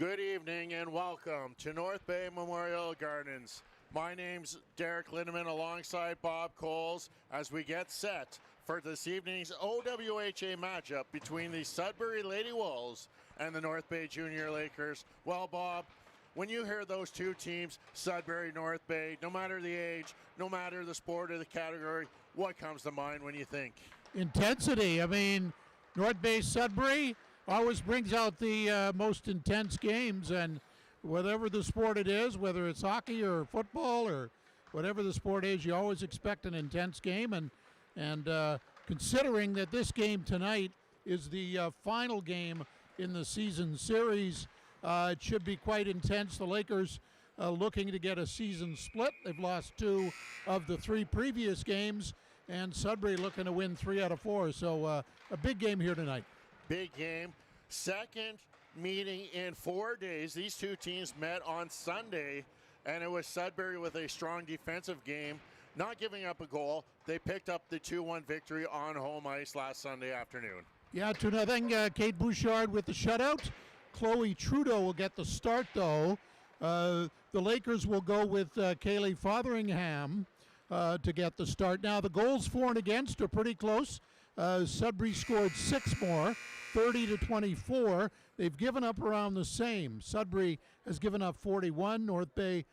Good evening and welcome to North Bay Memorial Gardens. My name's Derek Lindeman alongside Bob Coles as we get set for this evening's OWHA matchup between the Sudbury Lady Wolves and the North Bay Junior Lakers. Well, Bob, when you hear those two teams, Sudbury, North Bay, no matter the age, no matter the sport or the category, what comes to mind when you think? Intensity. I mean, North Bay Sudbury always brings out the most intense games, and whatever the sport it is, whether it's hockey or football or whatever the sport is, you always expect an intense game. And considering that this game tonight is the final game in the season series, it should be quite intense. The Lakers looking to get a season split. They've lost 2 of the 3 previous games, and Sudbury looking to win 3 out of 4. So a big game here tonight. Big game. Second meeting in 4 days. These two teams met on Sunday, and it was Sudbury with a strong defensive game, not giving up a goal. They picked up the 2-1 victory on home ice last Sunday afternoon. Yeah, 2-0. Kate Bouchard with the shutout. Chloe Trudeau will get the start, though. The Lakers will go with Kaylee Fotheringham to get the start. Now, the goals for and against are pretty close. Sudbury scored 6 more, 30-24. They've given up around the same. Sudbury has given up 41, North Bay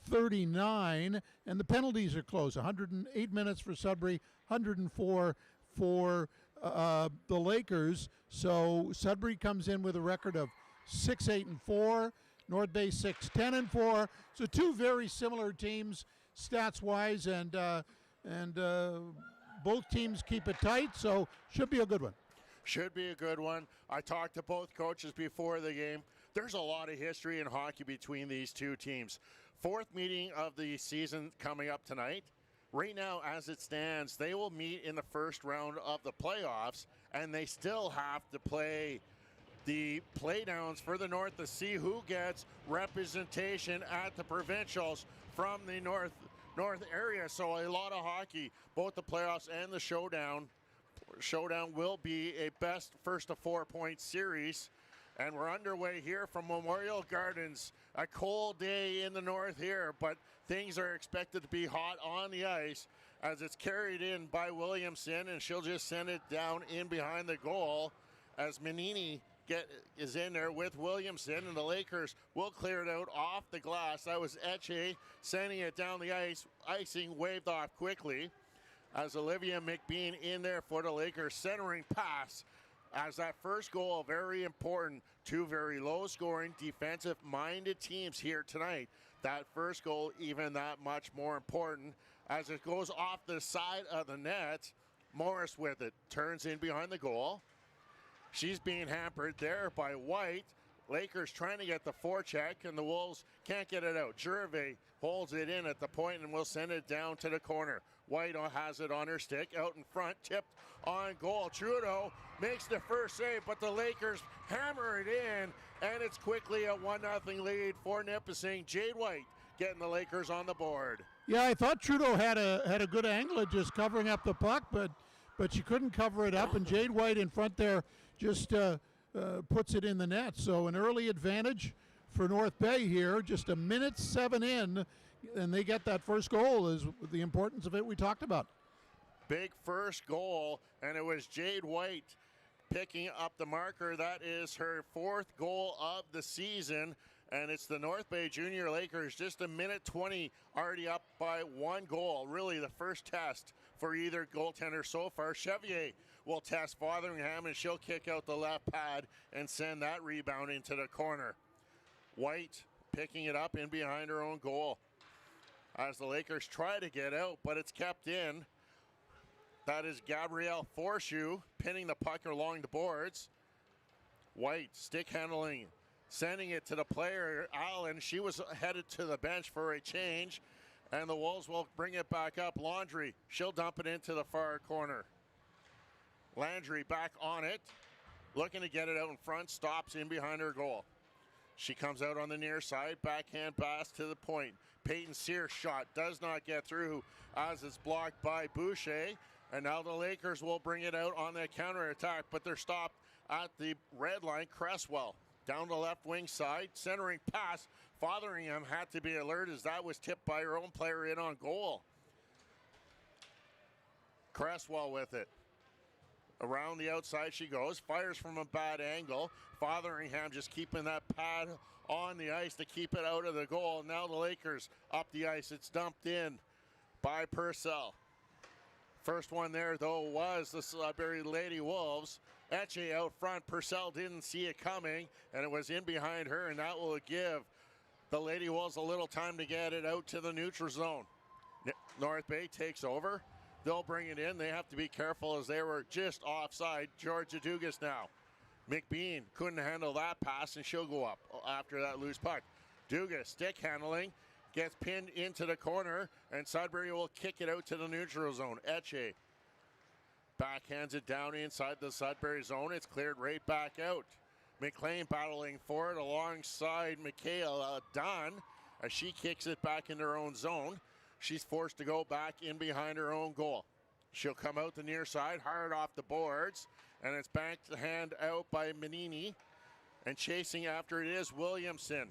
39, and the penalties are close. 108 minutes for Sudbury, 104 for the Lakers. So Sudbury comes in with a record of 6-8-4, North Bay 6-10-4. So 2 very similar teams stats-wise, and both teams keep it tight, so should be a good one. Should be a good one. I talked to both coaches before the game. There's a lot of history in hockey between these two teams. 4th meeting of the season coming up tonight. Right now, as it stands, they will meet in the first round of the playoffs, and they still have to play the playdowns for the North to see who gets representation at the provincials from the North area. So a lot of hockey, both the playoffs and the showdown. Showdown will be a best first to 4 point series, and we're underway here from Memorial Gardens. A cold day in the north here, but things are expected to be hot on the ice as it's carried in by Williamson, and she'll just send it down in behind the goal as Manini is in there with Williamson, and the Lakers will clear it out off the glass. That was Etche sending it down the ice. Icing waved off quickly as Olivia McBean in there for the Lakers. Centering pass as that first goal, very important. 2 very low-scoring, defensive-minded teams here tonight. That first goal even that much more important as it goes off the side of the net. Morris with it, turns in behind the goal. She's being hampered there by White. Lakers trying to get the forecheck, and the Wolves can't get it out. Gervais holds it in at the point and will send it down to the corner. White has it on her stick, out in front, tipped on goal. Trudeau makes the first save, but the Lakers hammer it in, and it's quickly a 1-0 lead for Nipissing. Jade White getting the Lakers on the board. Yeah, I thought Trudeau had a good angle at just covering up the puck, but she couldn't cover it up, and Jade White in front there just puts it in the net. So an early advantage for North Bay here, just 1:07 in, and they get that first goal is the importance of it we talked about. Big first goal, and it was Jade White picking up the marker. That is her 4th goal of the season, and it's the North Bay Junior Lakers just 1:20 already up by 1 goal. Really the first test for either goaltender so far. Chevier will test Fotheringham, and she'll kick out the left pad and send that rebound into the corner. White picking it up in behind her own goal as the Lakers try to get out, but it's kept in. That is Gabrielle Forshoe pinning the puck along the boards. White stick handling, sending it to the player, Allen. She was headed to the bench for a change, and the Wolves will bring it back up. Laundry, she'll dump it into the far corner. Landry back on it, looking to get it out in front, stops in behind her goal. She comes out on the near side, backhand pass to the point. Peyton Sears shot does not get through as it's blocked by Boucher, and now the Lakers will bring it out on the counterattack, but they're stopped at the red line. Cresswell down the left wing side, centering pass. Fotheringham had to be alert as that was tipped by her own player in on goal. Cresswell with it. Around the outside she goes, fires from a bad angle. Fotheringham just keeping that pad on the ice to keep it out of the goal. Now the Lakers up the ice. It's dumped in by Purcell. First one there, though, was the Sudbury Lady Wolves. Etche out front. Purcell didn't see it coming, and it was in behind her, and that will give the Lady Wolves a little time to get it out to the neutral zone. North Bay takes over. They'll bring it in. They have to be careful as they were just offside. Georgia Dugas now. McBean couldn't handle that pass, and she'll go up after that loose puck. Dugas, stick handling, gets pinned into the corner, and Sudbury will kick it out to the neutral zone. Etche backhands it down inside the Sudbury zone. It's cleared right back out. McLean battling for it alongside Michaela Dunn as she kicks it back in her own zone. She's forced to go back in behind her own goal. She'll come out the near side, hard off the boards, and it's banked hand out by Menini. And chasing after it is Williamson.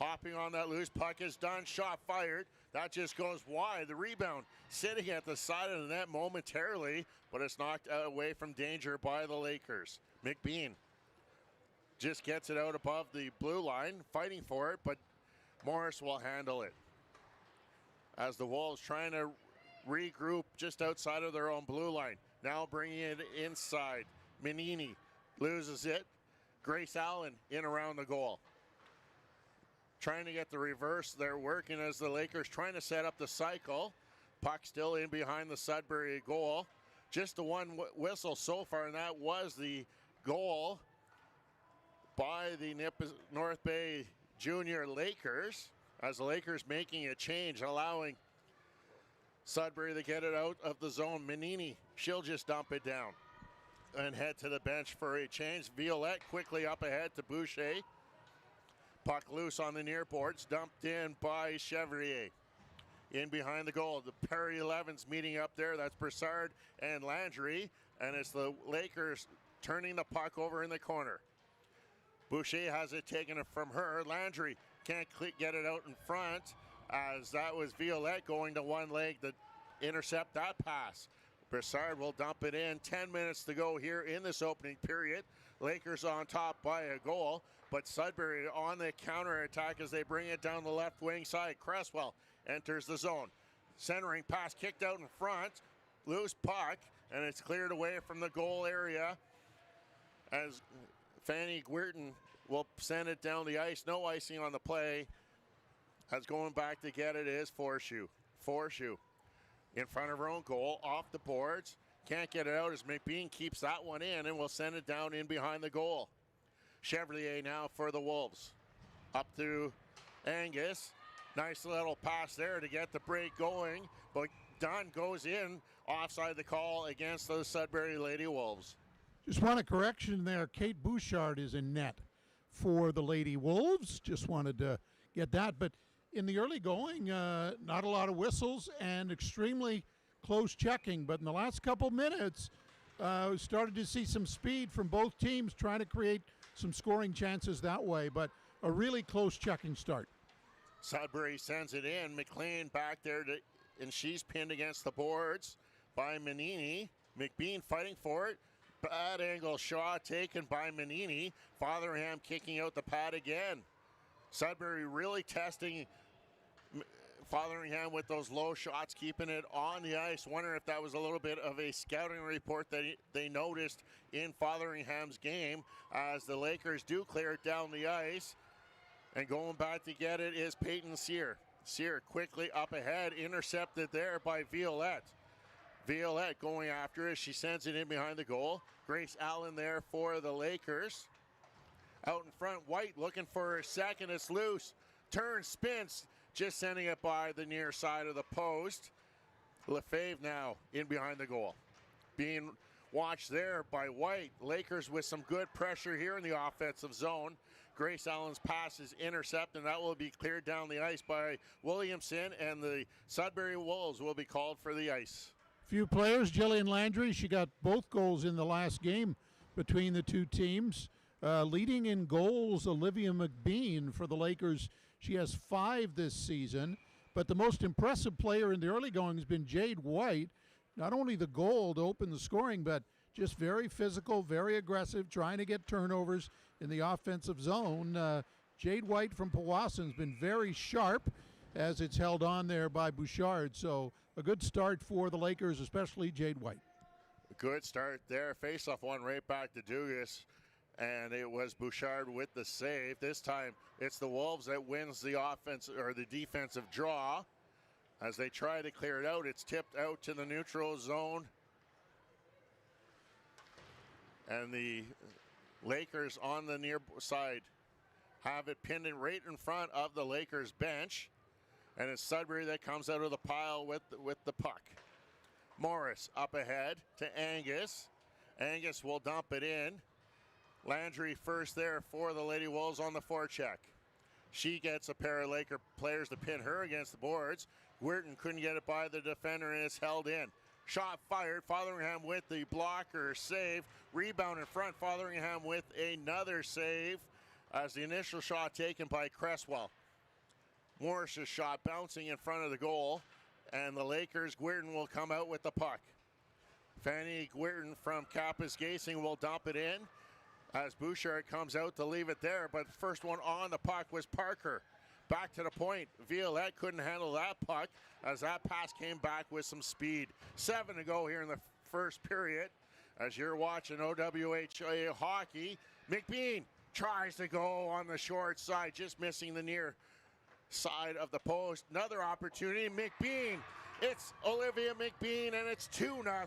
Hopping on that loose puck is done. Shot fired. That just goes wide. The rebound sitting at the side of the net momentarily, but it's knocked away from danger by the Lakers. McBean just gets it out above the blue line, fighting for it, but Morris will handle it. As the Wolves trying to regroup just outside of their own blue line. Now bringing it inside. Menini loses it. Grace Allen in around the goal. Trying to get the reverse. They're working as the Lakers trying to set up the cycle. Puck still in behind the Sudbury goal. Just the one whistle so far, and that was the goal by the North Bay Junior Lakers. As the Lakers making a change, allowing Sudbury to get it out of the zone. Menini, she'll just dump it down and head to the bench for a change. Violette quickly up ahead to Boucher. Puck loose on the near boards, dumped in by Chevrier. In behind the goal, the Perry 11s meeting up there. That's Broussard and Landry, and it's the Lakers turning the puck over in the corner. Boucher has it taken from her. Landry can't get it out in front as that was Violette going to one leg to intercept that pass. Broussard will dump it in. 10 minutes to go here in this opening period. Lakers on top by a goal, but Sudbury on the counter attack as they bring it down the left wing side. Cresswell enters the zone. Centering pass kicked out in front. Loose puck, and it's cleared away from the goal area as Fanny Guertin will send it down the ice. No icing on the play. As going back to get it is Forshoe. Forshoe in front of her own goal, off the boards. Can't get it out as McBean keeps that one in and will send it down in behind the goal. Chevrier now for the Wolves. Up to Angus. Nice little pass there to get the break going, but Dunn goes in offside the call against the Sudbury Lady Wolves. Just want a correction there. Kate Bouchard is in net for the Lady Wolves. Just wanted to get that. But in the early going, not a lot of whistles and extremely close checking. But in the last couple minutes, started to see some speed from both teams trying to create some scoring chances that way. But a really close checking start. Sudbury sends it in. McLean back there, and she's pinned against the boards by Menini. McBean fighting for it. Bad angle shot taken by Menini. Fotheringham kicking out the pad again. Sudbury really testing Fotheringham with those low shots, keeping it on the ice. Wondering if that was a little bit of a scouting report that they noticed in Fotheringham's game as the Lakers do clear it down the ice. And going back to get it is Peyton Sear. Sear quickly up ahead, intercepted there by Violette. Violette going after it. She sends it in behind the goal. Grace Allen there for the Lakers. Out in front, White looking for her second. It's loose. Turns, spins, just sending it by the near side of the post. Lefebvre now in behind the goal. Being watched there by White. Lakers with some good pressure here in the offensive zone. Grace Allen's pass is intercepted, and that will be cleared down the ice by Williamson, and the Sudbury Wolves will be called for the ice. Few players. Jillian Landry, she got both goals in the last game between the two teams. Leading in goals, Olivia McBean for the Lakers. She has 5 this season. But the most impressive player in the early going has been Jade White. Not only the goal to open the scoring, but just very physical, very aggressive, trying to get turnovers in the offensive zone. Jade White from Powassan has been very sharp as it's held on there by Bouchard. So a good start for the Lakers, especially Jade White. Good start there. Face-off one right back to Dugas. And it was Bouchard with the save. This time it's the Wolves that wins the offense or the defensive draw. As they try to clear it out, it's tipped out to the neutral zone. And the Lakers on the near side have it pinned in right in front of the Lakers bench. And it's Sudbury that comes out of the pile with the puck. Morris up ahead to Angus. Angus will dump it in. Landry first there for the Lady Wolves on the forecheck. She gets a pair of Laker players to pin her against the boards. Guertin couldn't get it by the defender and it's held in. Shot fired. Fotheringham with the blocker save. Rebound in front. Fotheringham with another save as the initial shot taken by Cresswell. Morris's shot bouncing in front of the goal. And the Lakers, Guertin will come out with the puck. Fanny Guertin from Kappas Gazing will dump it in as Bouchard comes out to leave it there. But first one on the puck was Parker. Back to the point. Violette couldn't handle that puck as that pass came back with some speed. 7 to go here in the first period. As you're watching OWHA hockey, McBean tries to go on the short side, just missing the near side of the post. Another opportunity. McBean. It's Olivia McBean, and it's 2-0.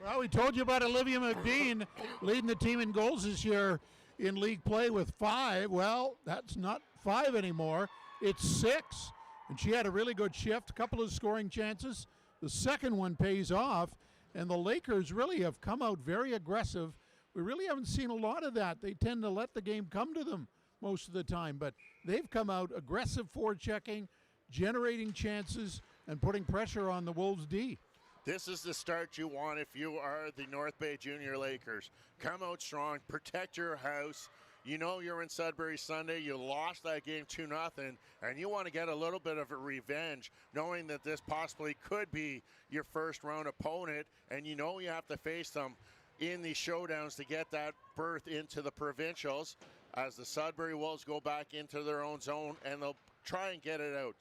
Well, we told you about Olivia McBean leading the team in goals this year in league play with 5. Well, that's not 5 anymore. It's 6. And she had a really good shift, a couple of scoring chances. The second one pays off, and the Lakers really have come out very aggressive. We really haven't seen a lot of that. They tend to let the game come to them most of the time, but they've come out aggressive forechecking, generating chances, and putting pressure on the Wolves' D. This is the start you want if you are the North Bay Junior Lakers. Come out strong, protect your house. You know you're in Sudbury Sunday. You lost that game 2-0, and you want to get a little bit of a revenge, knowing that this possibly could be your first round opponent, and you know you have to face them in these showdowns to get that berth into the provincials as the Sudbury Wolves go back into their own zone, and they'll try and get it out.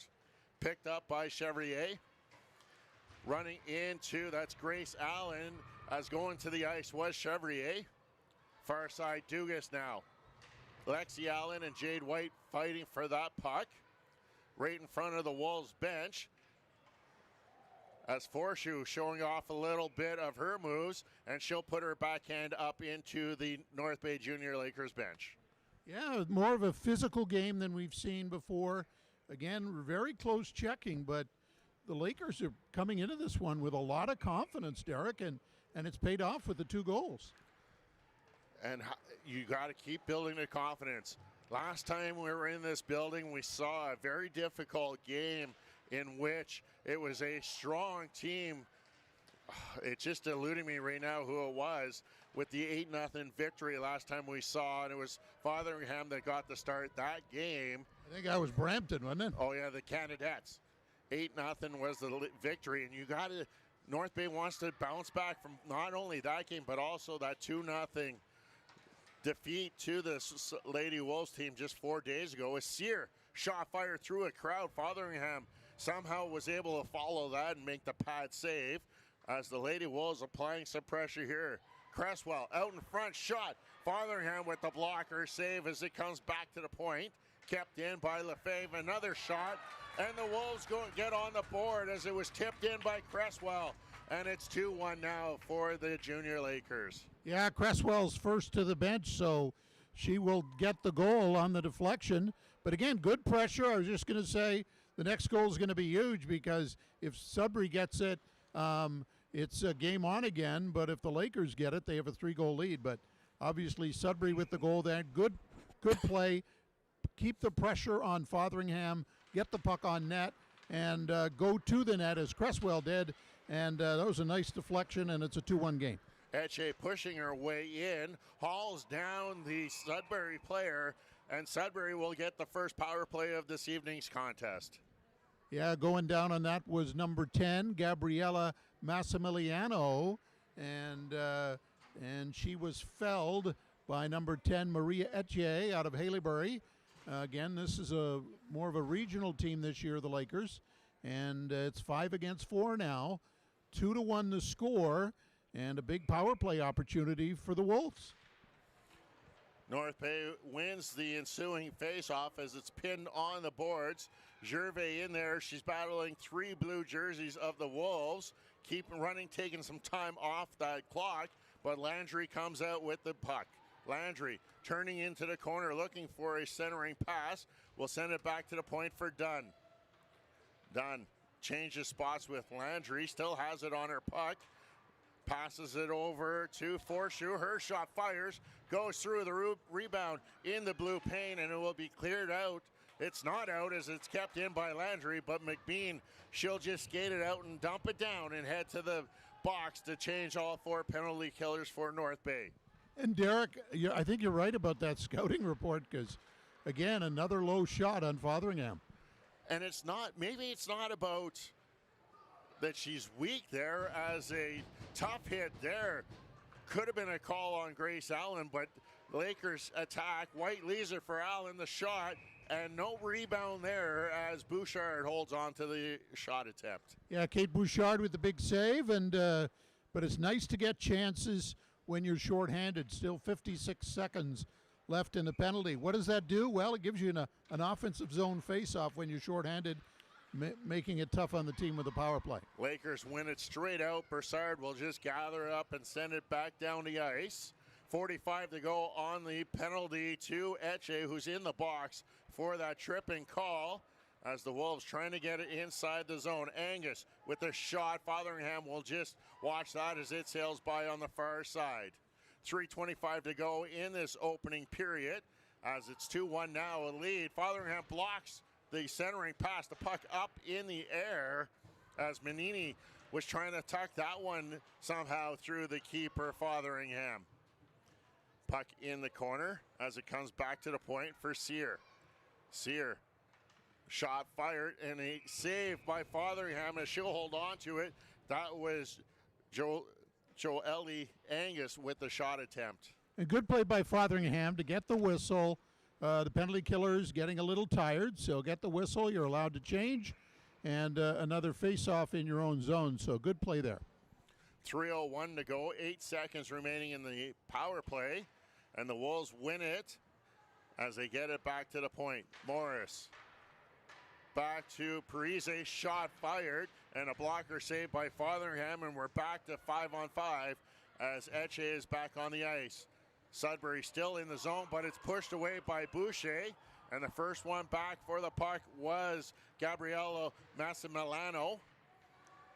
Picked up by Chevrier. Running into, that's Grace Allen, as going to the ice was Chevrier. Far side Dugas now. Lexi Allen and Jade White fighting for that puck. Right in front of the Wolves bench. As Forshoe showing off a little bit of her moves, and she'll put her backhand up into the North Bay Junior Lakers bench. Yeah, more of a physical game than we've seen before. Again, very close checking, but the Lakers are coming into this one with a lot of confidence, Derek, and it's paid off with the 2 goals. And you got to keep building the confidence. Last time we were in this building, we saw a very difficult game in which it was a strong team. It's just eluding me right now who it was with the 8-0 victory last time we saw, and it was Fotheringham that got to start that game. I think that was Brampton, wasn't it? Oh, yeah, the Canadettes. 8-0 was the victory, and you got to, North Bay wants to bounce back from not only that game, but also that 2-0 defeat to the Lady Wolves team just 4 days ago. A Sear shot fired through a crowd. Fotheringham somehow was able to follow that and make the pad save as the Lady Wolves applying some pressure here. Cresswell out in front, shot. Fotheringham with the blocker save as it comes back to the point. Kept in by Lefebvre, another shot. And the Wolves get on the board as it was tipped in by Cresswell. And it's 2-1 now for the Junior Lakers. Yeah, Cresswell's first to the bench, so she will get the goal on the deflection. But again, good pressure. I was just going to say the next goal is going to be huge because if Sudbury gets it, it's a game on again. But if the Lakers get it, they have a 3-goal lead. But obviously Sudbury with the goal there. Good play. Keep the pressure on Fotheringham. Get the puck on net and go to the net as Cresswell did. And that was a nice deflection, and it's a 2-1 game. Etche pushing her way in, hauls down the Sudbury player, and Sudbury will get the first power play of this evening's contest. Yeah, going down on that was number 10, Gabriella Massimiliano, and she was felled by number 10, Maria Etche out of Haileybury. Again, this is more of a regional team this year, the Lakers, and it's 5 against 4 now, 2-1 the score, and a big power play opportunity for the Wolves. North Bay wins the ensuing face-off as it's pinned on the boards. Gervais in there. She's battling 3 blue jerseys of the Wolves. Keep running, taking some time off that clock, but Landry comes out with the puck. Landry turning into the corner, looking for a centering pass. Will send it back to the point for Dunn. Dunn changes spots with Landry. Still has it on her puck. Passes it over to Forshoe. Her shot fires, goes through the rebound in the blue pane, and it will be cleared out. It's not out as it's kept in by Landry, but McBean, she'll just skate it out and dump it down and head to the box to change all 4 penalty killers for North Bay. And Derek, I think you're right about that scouting report because, again, another low shot on Fotheringham. And maybe it's not about that she's weak there, as a tough hit there could have been a call on Grace Allen, but Lakers attack. White leaves it for Allen, the shot, and no rebound there as Bouchard holds on to the shot attempt. Yeah, Kate Bouchard with the big save, but it's nice to get chances when you're shorthanded. Still 56 seconds left in the penalty. What does that do? Well, it gives you an offensive zone faceoff when you're shorthanded, making it tough on the team with the power play. Lakers win it straight out. Broussard will just gather it up and send it back down the ice. 45 to go on the penalty to Etche, who's in the box for that tripping call, as the Wolves trying to get it inside the zone. Angus with the shot. Fotheringham will just watch that as it sails by on the far side. 3:25 to go in this opening period, as it's 2-1 now, a lead. Fotheringham blocks the centering pass, the puck up in the air, as Manini was trying to tuck that one somehow through the keeper, Fotheringham. Puck in the corner as it comes back to the point for Sear. Sear, shot fired, and a save by Fotheringham as she'll hold on to it. That was Joelle Angus with the shot attempt. A good play by Fotheringham to get the whistle. The penalty killer's getting a little tired, so get the whistle. You're allowed to change, and another face-off in your own zone, so good play there. 3:01 to go, 8 seconds remaining in the power play, and the Wolves win it as they get it back to the point. Morris back to Parise, shot fired, and a blocker saved by Fotheringham, and we're back to 5-on-5 as Etche is back on the ice. Sudbury still in the zone, but it's pushed away by Boucher, and the first one back for the puck was Gabriella Massimiliano,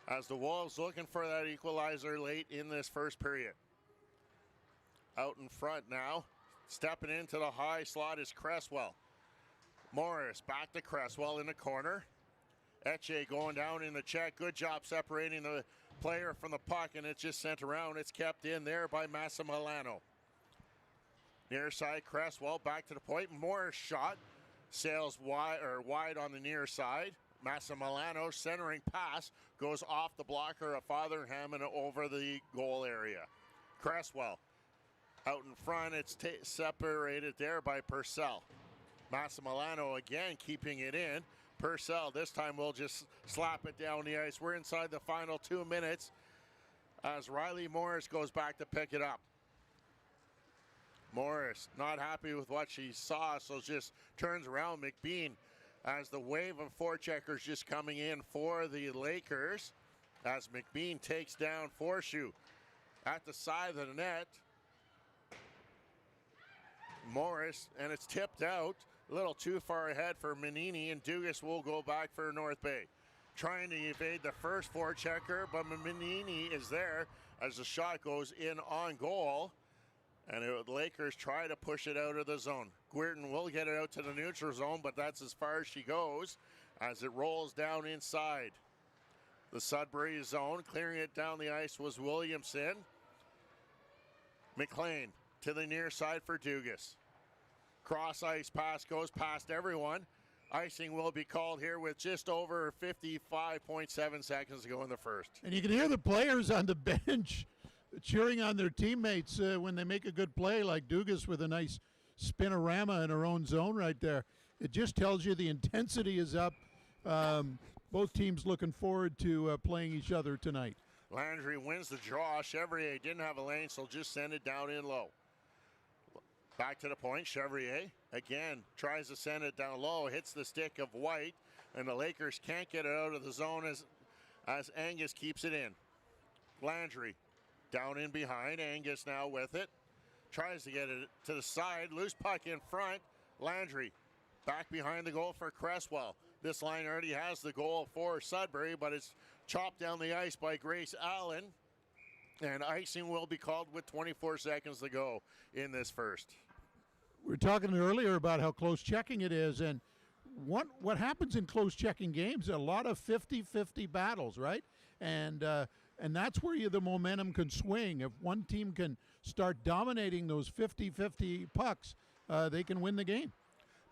as the Wolves looking for that equalizer late in this first period. Out in front now, stepping into the high slot is Cresswell. Morris back to Cresswell in the corner. Etche going down in the check. Good job separating the player from the puck, and it's just sent around. It's kept in there by Massimiliano. Near side, Cresswell back to the point. Morris shot sails wide on the near side. Massimiliano centering pass goes off the blocker of Fotheringham and over the goal area. Cresswell out in front. It's separated there by Purcell. Massimiliano again keeping it in. Purcell this time will just slap it down the ice. We're inside the final 2 minutes as Riley Morris goes back to pick it up. Morris not happy with what she saw, so just turns around. McBean as the wave of forecheckers just coming in for the Lakers as McBean takes down Forshoe at the side of the net. Morris, and it's tipped out a little too far ahead for Manini, and Dugas will go back for North Bay. Trying to evade the first forechecker, but Manini is there as the shot goes in on goal. And the Lakers try to push it out of the zone. Guertin will get it out to the neutral zone, but that's as far as she goes as it rolls down inside the Sudbury zone. Clearing it down the ice was Williamson. McLean to the near side for Dugas. Cross ice pass goes past everyone. Icing will be called here with just over 55.7 seconds to go in the first. And you can hear the players on the bench cheering on their teammates when they make a good play, like Dugas with a nice spinorama in her own zone right there. It just tells you the intensity is up. Both teams looking forward to playing each other tonight. Landry wins the draw. Chevrier didn't have a lane, so just send it down in low. Back to the point. Chevrier again tries to send it down low, hits the stick of White, and the Lakers can't get it out of the zone as Angus keeps it in. Landry down in behind. Angus now with it. Tries to get it to the side. Loose puck in front. Landry back behind the goal for Cresswell. This line already has the goal for Sudbury, but it's chopped down the ice by Grace Allen. And icing will be called with 24 seconds to go in this first. We were talking earlier about how close checking it is, and what happens in close checking games, a lot of 50-50 battles, right? And that's where the momentum can swing. If one team can start dominating those 50-50 pucks, they can win the game.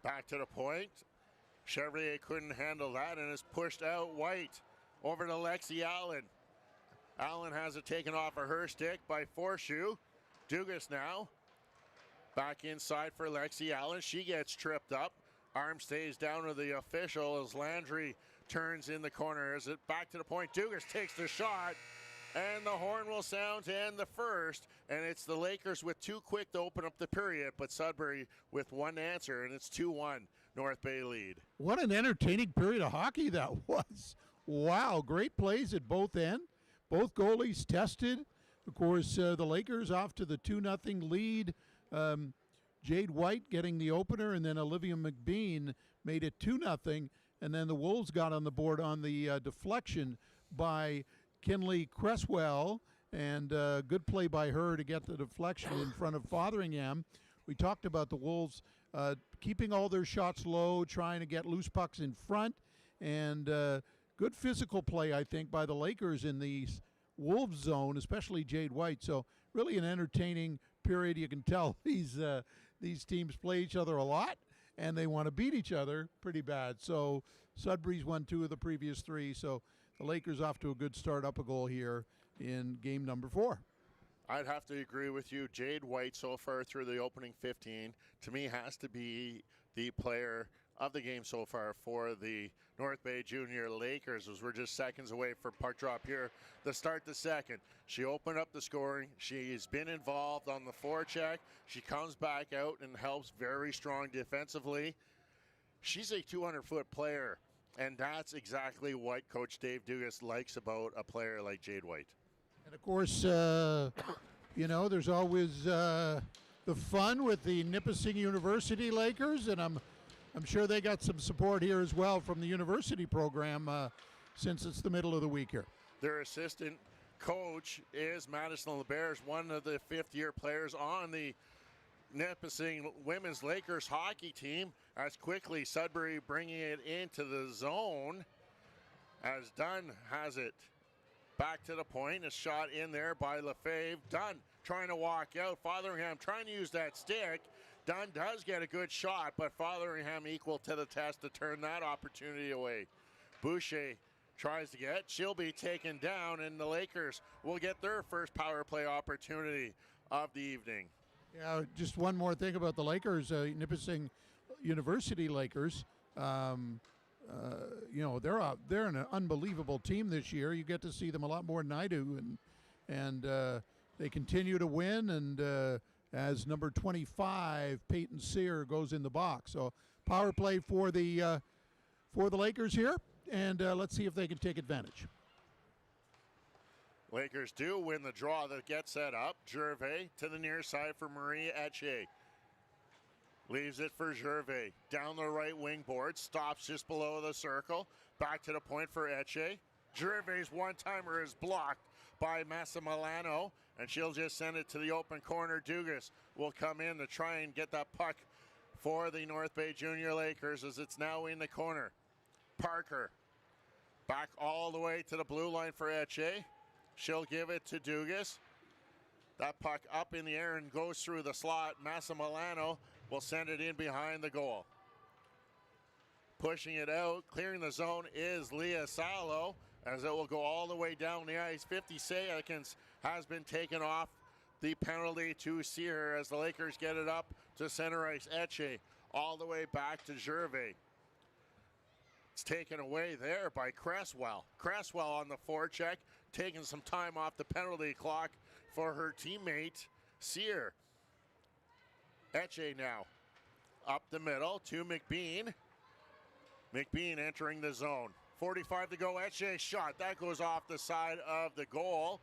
Back to the point. Chevrier couldn't handle that and is pushed out. White over to Lexi Allen. Allen has it taken off of her stick by Forshoe. Dugas now. Back inside for Lexi Allen. She gets tripped up. Arm stays down to the official as Landry turns in the corner. Is it back to the point? Dugas takes the shot. And the horn will sound to end the first. And it's the Lakers with too quick to open up the period. But Sudbury with one answer. And it's 2-1 North Bay lead. What an entertaining period of hockey that was. Wow, great plays at both ends. Both goalies tested. Of course, the Lakers off to the 2-0 lead. Jade White getting the opener, and then Olivia McBean made it 2-0. And then the Wolves got on the board on the deflection by Kinley Cresswell. And good play by her to get the deflection in front of Fotheringham. We talked about the Wolves keeping all their shots low, trying to get loose pucks in front. And good physical play, I think, by the Lakers in the Wolves zone, especially Jade White. So really an entertaining period. You can tell these teams play each other a lot, and they want to beat each other pretty bad. So Sudbury's won 2 of the previous 3. So the Lakers off to a good start, up a goal here in game number 4. I'd have to agree with you. Jade White so far through the opening 15, to me, has to be the player of the game so far for the North Bay Junior Lakers, as we're just seconds away for puck drop here to start the second. She opened up the scoring. She's been involved on the forecheck. She comes back out and helps very strong defensively. She's a 200-foot player, and that's exactly what Coach Dave Dugas likes about a player like Jade White. And, of course, there's always the fun with the Nipissing University Lakers, and I'm sure they got some support here as well from the university program since it's the middle of the week here. Their assistant coach is Madison LeBears, one of the fifth-year players on the Nipissing Women's Lakers hockey team. As quickly Sudbury bringing it into the zone as Dunn has it back to the point. A shot in there by Lefebvre. Dunn trying to walk out. Fotheringham trying to use that stick. Dunn does get a good shot, but Fotheringham equal to the test to turn that opportunity away. Boucher tries to get. She'll be taken down, and the Lakers will get their first power play opportunity of the evening. Yeah, just one more thing about the Lakers, Nipissing University Lakers. They're an unbelievable team this year. You get to see them a lot more than I do, and they continue to win. And as number 25, Peyton Sear goes in the box. So power play for the Lakers here, and let's see if they can take advantage. Lakers do win the draw that gets set up. Gervais to the near side for Marie Etche. Leaves it for Gervais. Down the right wing board. Stops just below the circle. Back to the point for Etche. Gervais' one-timer is blocked by Massimiliano, and she'll just send it to the open corner. Dugas will come in to try and get that puck for the North Bay Junior Lakers as it's now in the corner. Parker back all the way to the blue line for Etche. She'll give it to Dugas. That puck up in the air and goes through the slot. Massimiliano will send it in behind the goal. Pushing it out, clearing the zone is Leah Salo, as it will go all the way down the ice. 50 seconds has been taken off the penalty to Sear as the Lakers get it up to center ice. Etche all the way back to Gervais. It's taken away there by Cresswell. Cresswell on the forecheck, taking some time off the penalty clock for her teammate, Sear. Etche now up the middle to McBean. McBean entering the zone. 45 to go. Etche shot. That goes off the side of the goal.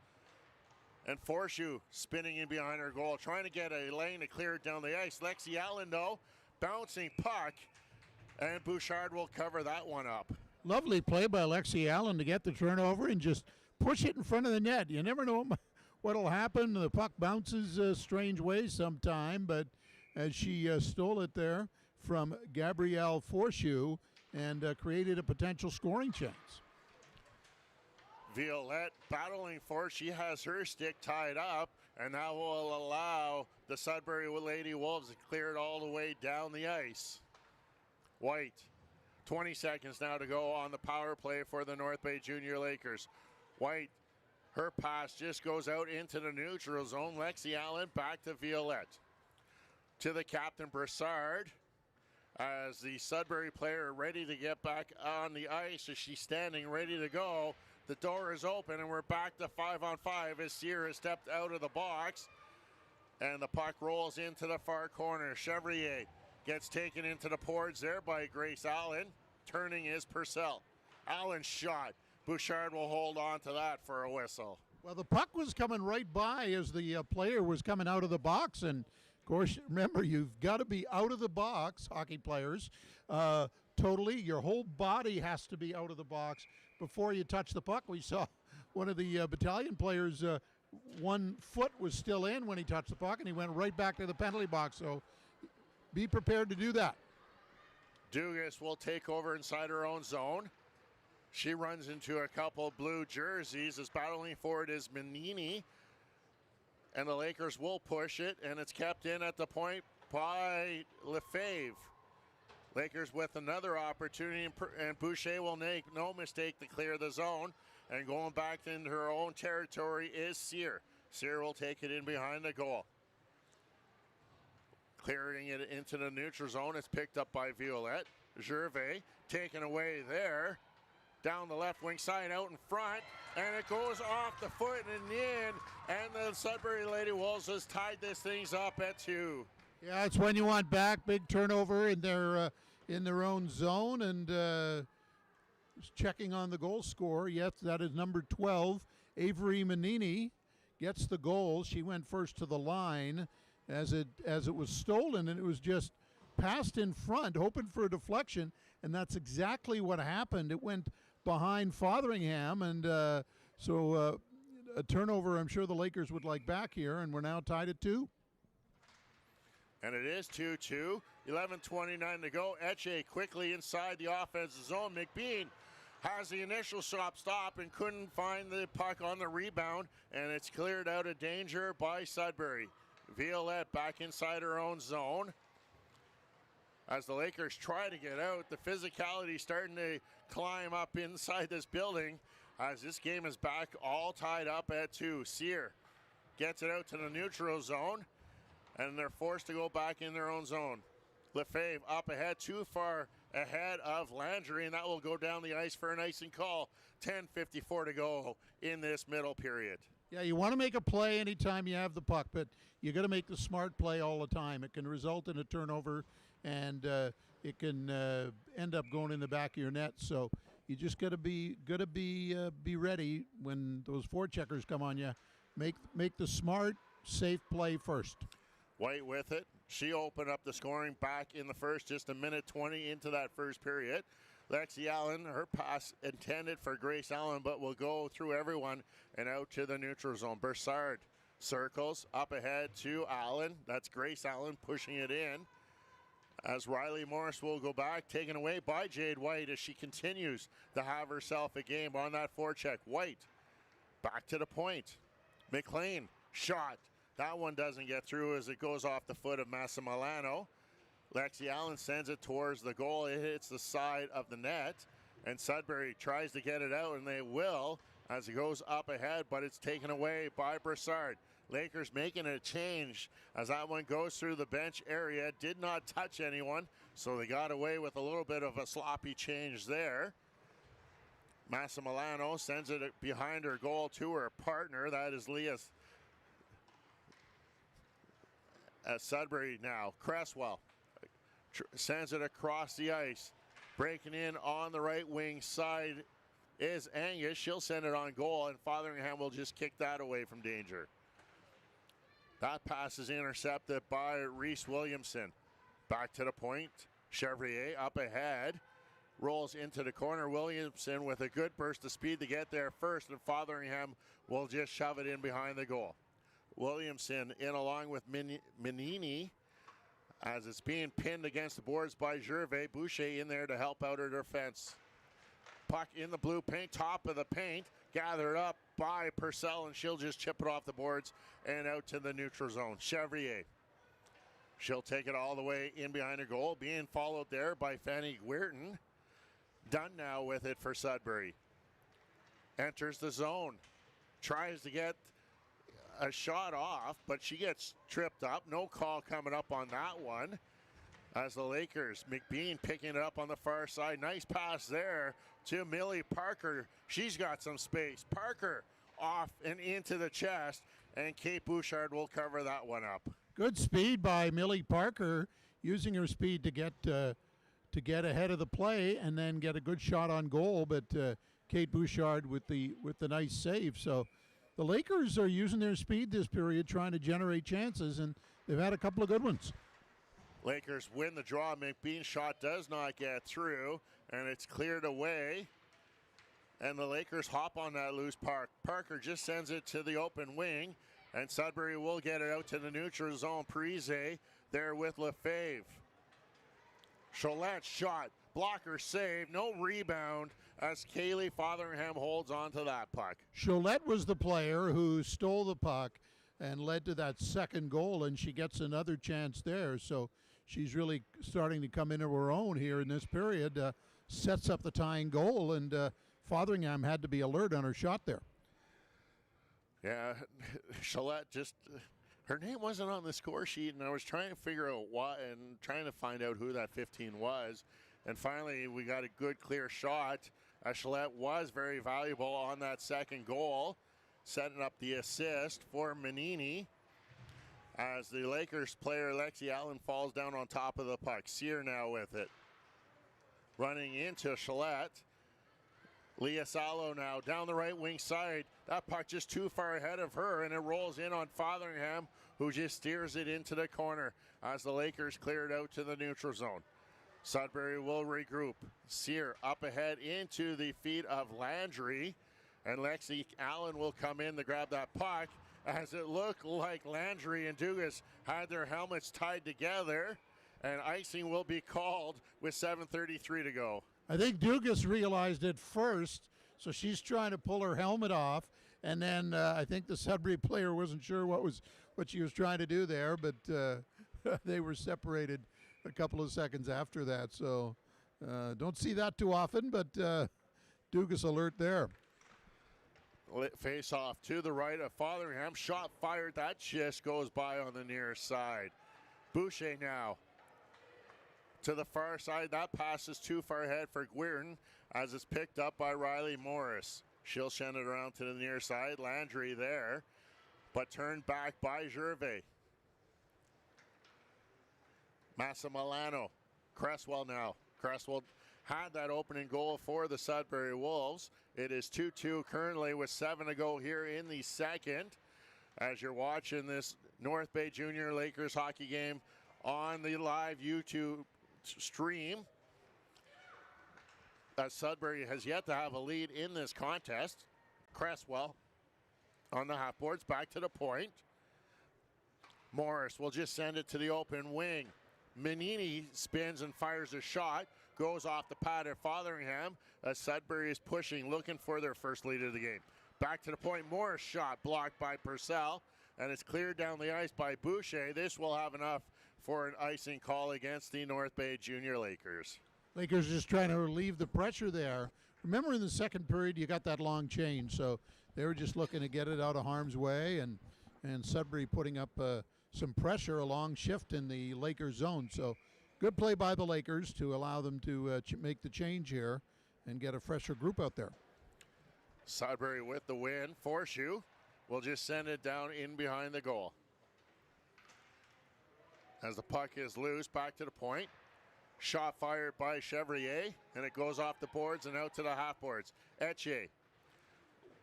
And Forshu spinning in behind her goal, trying to get a lane to clear it down the ice. Lexi Allen, though, bouncing puck. And Bouchard will cover that one up. Lovely play by Lexi Allen to get the turnover and just push it in front of the net. You never know what'll happen. The puck bounces strange ways sometime, but as she stole it there from Gabrielle Forshu and created a potential scoring chance. Violette battling for it. She has her stick tied up, and that will allow the Sudbury Lady Wolves to clear it all the way down the ice. White, 20 seconds now to go on the power play for the North Bay Junior Lakers. White, her pass just goes out into the neutral zone. Lexi Allen back to Violette. To the captain, Broussard, as the Sudbury player ready to get back on the ice as she's standing ready to go. The door is open and we're back to 5-on-5 as Sear has stepped out of the box. And the puck rolls into the far corner. Chevrier gets taken into the boards there by Grace Allen. Turning is Purcell. Allen's shot. Bouchard will hold on to that for a whistle. Well, the puck was coming right by as the player was coming out of the box. And, of course, remember, you've got to be out of the box, hockey players, totally. Your whole body has to be out of the box before you touch the puck. We saw one of the battalion players, one foot was still in when he touched the puck, and he went right back to the penalty box. So be prepared to do that. Dugas will take over inside her own zone. She runs into a couple blue jerseys. As battling for it is Menini. And the Lakers will push it, and it's kept in at the point by Lefebvre. Lakers with another opportunity, and Boucher will make no mistake to clear the zone. And going back into her own territory is Sear. Sear will take it in behind the goal. Clearing it into the neutral zone. It's picked up by Violette. Gervais taken away there. Down the left wing side, out in front. And it goes off the foot and in. And the Sudbury Lady Wolves has tied this things up at 2. Yeah, it's when you want back. Big turnover in their own zone, and checking on the goal scorer. Yes, that is number 12, Avery Menini, gets the goal. She went first to the line as it was stolen, and it was just passed in front, hoping for a deflection, and that's exactly what happened. It went behind Fotheringham, and so a turnover I'm sure the Lakers would like back here, and we're now tied at 2. And it is 2-2. 11:29 to go. Etche quickly inside the offensive zone. McBean has the initial stop and couldn't find the puck on the rebound. And it's cleared out of danger by Sudbury. Violette back inside her own zone. As the Lakers try to get out, the physicality starting to climb up inside this building. As this game is back all tied up at 2. Sear gets it out to the neutral zone. And they're forced to go back in their own zone. Lefebvre up ahead, too far ahead of Landry, and that will go down the ice for an icing call. 10:54 to go in this middle period. Yeah, you want to make a play anytime you have the puck, but you got to make the smart play all the time. It can result in a turnover, and it can end up going in the back of your net. So you just got to be ready when those forecheckers come on you. Make the smart, safe play first. White with it. She opened up the scoring back in the first, just a minute 20 into that first period. Lexi Allen, her pass intended for Grace Allen, but will go through everyone and out to the neutral zone. Broussard circles up ahead to Allen. That's Grace Allen pushing it in. As Riley Morris will go back, taken away by Jade White as she continues to have herself a game on that forecheck. White back to the point. McLean shot. That one doesn't get through as it goes off the foot of Massimiliano. Lexi Allen sends it towards the goal. It hits the side of the net, and Sudbury tries to get it out, and they will as it goes up ahead, but it's taken away by Broussard. Lakers making a change as that one goes through the bench area. Did not touch anyone, so they got away with a little bit of a sloppy change there. Massimiliano sends it behind her goal to her partner. That is Leah Sudbury now. Cresswell sends it across the ice. Breaking in on the right wing side is Angus. She'll send it on goal, and Fotheringham will just kick that away from danger. That pass is intercepted by Reese Williamson. Back to the point. Chevrier up ahead. Rolls into the corner. Williamson with a good burst of speed to get there first, and Fotheringham will just shove it in behind the goal. Williamson in along with Menini as it's being pinned against the boards by Gervais. Boucher in there to help out her defense. Puck in the blue paint, top of the paint, gathered up by Purcell, and she'll just chip it off the boards and out to the neutral zone. Chevrier. She'll take it all the way in behind her goal, being followed there by Fanny Guertin. Done now with it for Sudbury. Enters the zone. Tries to get a shot off, but she gets tripped up. No call coming up on that one. As the Lakers, McBean picking it up on the far side. Nice pass there to Millie Parker. She's got some space. Parker off and into the chest, and Kate Bouchard will cover that one up. Good speed by Millie Parker, using her speed to get ahead of the play and then get a good shot on goal. But Kate Bouchard with the nice save. So the Lakers are using their speed this period, trying to generate chances, and they've had a couple of good ones. Lakers win the draw. McBean's shot does not get through, and it's cleared away. And the Lakers hop on that loose puck. Parker just sends it to the open wing, and Sudbury will get it out to the neutral zone. Parise there with Lefebvre. Cholette's shot, blocker save, no rebound as Kaylee Fotheringham holds on to that puck. Cholette was the player who stole the puck and led to that second goal, and she gets another chance there. So she's really starting to come into her own here in this period. Sets up the tying goal, and Fotheringham had to be alert on her shot there. Yeah, Cholette just, her name wasn't on the score sheet, and I was trying to figure out why and trying to find out who that 15 was. And finally, we got a good, clear shot. Cholette was very valuable on that second goal, setting up the assist for Menini as the Lakers player Lexi Allen falls down on top of the puck. Sear now with it. Running into Cholette. Leah Salo now down the right wing side. That puck just too far ahead of her, and it rolls in on Fotheringham, who just steers it into the corner as the Lakers clear it out to the neutral zone. Sudbury will regroup. Sear up ahead into the feet of Landry, and Lexi Allen will come in to grab that puck as it looked like Landry and Dugas had their helmets tied together, and icing will be called with 7:33 to go. I think Dugas realized it first, so she's trying to pull her helmet off, and then I think the Sudbury player wasn't sure what she was trying to do there, but they were separated a couple of seconds after that. So don't see that too often, but Dugas alert there. Face off to the right of Fotheringham. Shot fired. That just goes by on the near side. Boucher now to the far side. That pass is too far ahead for Guerin as it's picked up by Riley Morris. She'll send it around to the near side. Landry there, but turned back by Gervais. Massimiliano. Cresswell now. Cresswell had that opening goal for the Sudbury Wolves. It is 2-2 currently with 7 to go here in the second. As you're watching this North Bay Junior Lakers hockey game on the live YouTube stream. Sudbury has yet to have a lead in this contest. Cresswell on the half boards, back to the point. Morris will just send it to the open wing. Menini spins and fires a shot. Goes off the pad at Fotheringham. Sudbury is pushing, looking for their first lead of the game. Back to the point. Morris shot blocked by Purcell. and it's cleared down the ice by Boucher. This will have enough for an icing call against the North Bay Junior Lakers. Lakers just trying to relieve the pressure there. Remember, in the second period, you got that long change, so they were just looking to get it out of harm's way, and Sudbury putting up some pressure, a long shift in the Lakers zone. So good play by the Lakers to allow them to make the change here and get a fresher group out there. Sudbury with the win. Forshoe will just send it down in behind the goal. As the puck is loose, back to the point. Shot fired by Chevrier, and it goes off the boards and out to the half boards. Etche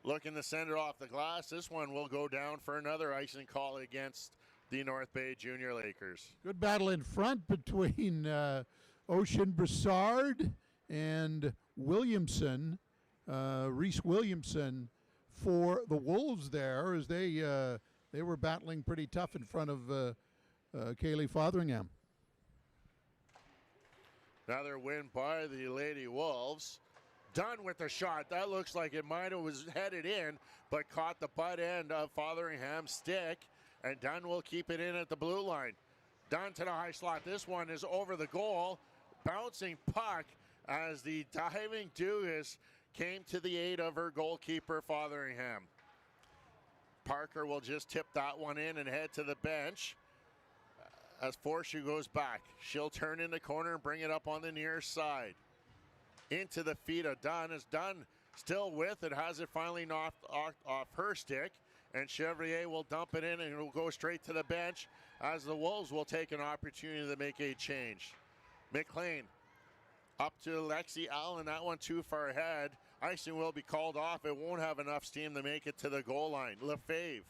looking to send it off the glass. This one will go down for another icing call against the North Bay Junior Lakers. Good battle in front between Ocean Broussard and Williamson, Reese Williamson, for the Wolves there, as they were battling pretty tough in front of Kaylee Fotheringham. Another win by the Lady Wolves. Dunn with the shot. That looks like it might have was headed in, but caught the butt end of Fotheringham's stick, and Dunn will keep it in at the blue line. Dunn to the high slot. This one is over the goal. Bouncing puck as the diving Dugas came to the aid of her goalkeeper, Fotheringham. Parker will just tip that one in and head to the bench. As Forshoe goes back, she'll turn in the corner and bring it up on the near side. Into the feet of Dunn. As Dunn still with it, has it finally knocked off her stick, and Chevrier will dump it in and it will go straight to the bench as the Wolves will take an opportunity to make a change. McLean up to Lexi Allen. That one too far ahead. Icing will be called off. It won't have enough steam to make it to the goal line. Lefebvre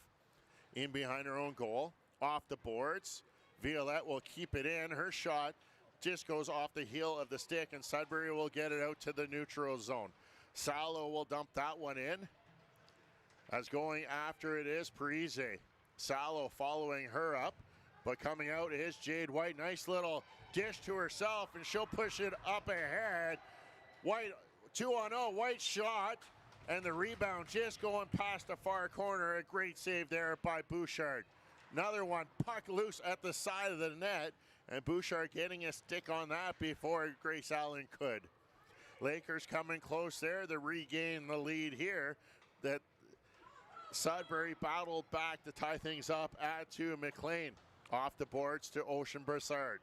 in behind her own goal. Off the boards. Violette will keep it in. Her shot just goes off the heel of the stick, and Sudbury will get it out to the neutral zone. Salo will dump that one in. As going after it is Parise. Salo following her up, but coming out is Jade White. Nice little dish to herself, and she'll push it up ahead. White 2-on-0. White shot, and the rebound just going past the far corner. A great save there by Bouchard. Another one, puck loose at the side of the net, and Bouchard getting a stick on that before Grace Allen could. Lakers coming close there to regain the lead here. That Sudbury battled back to tie things up at 2. McLean off the boards to Ocean Broussard.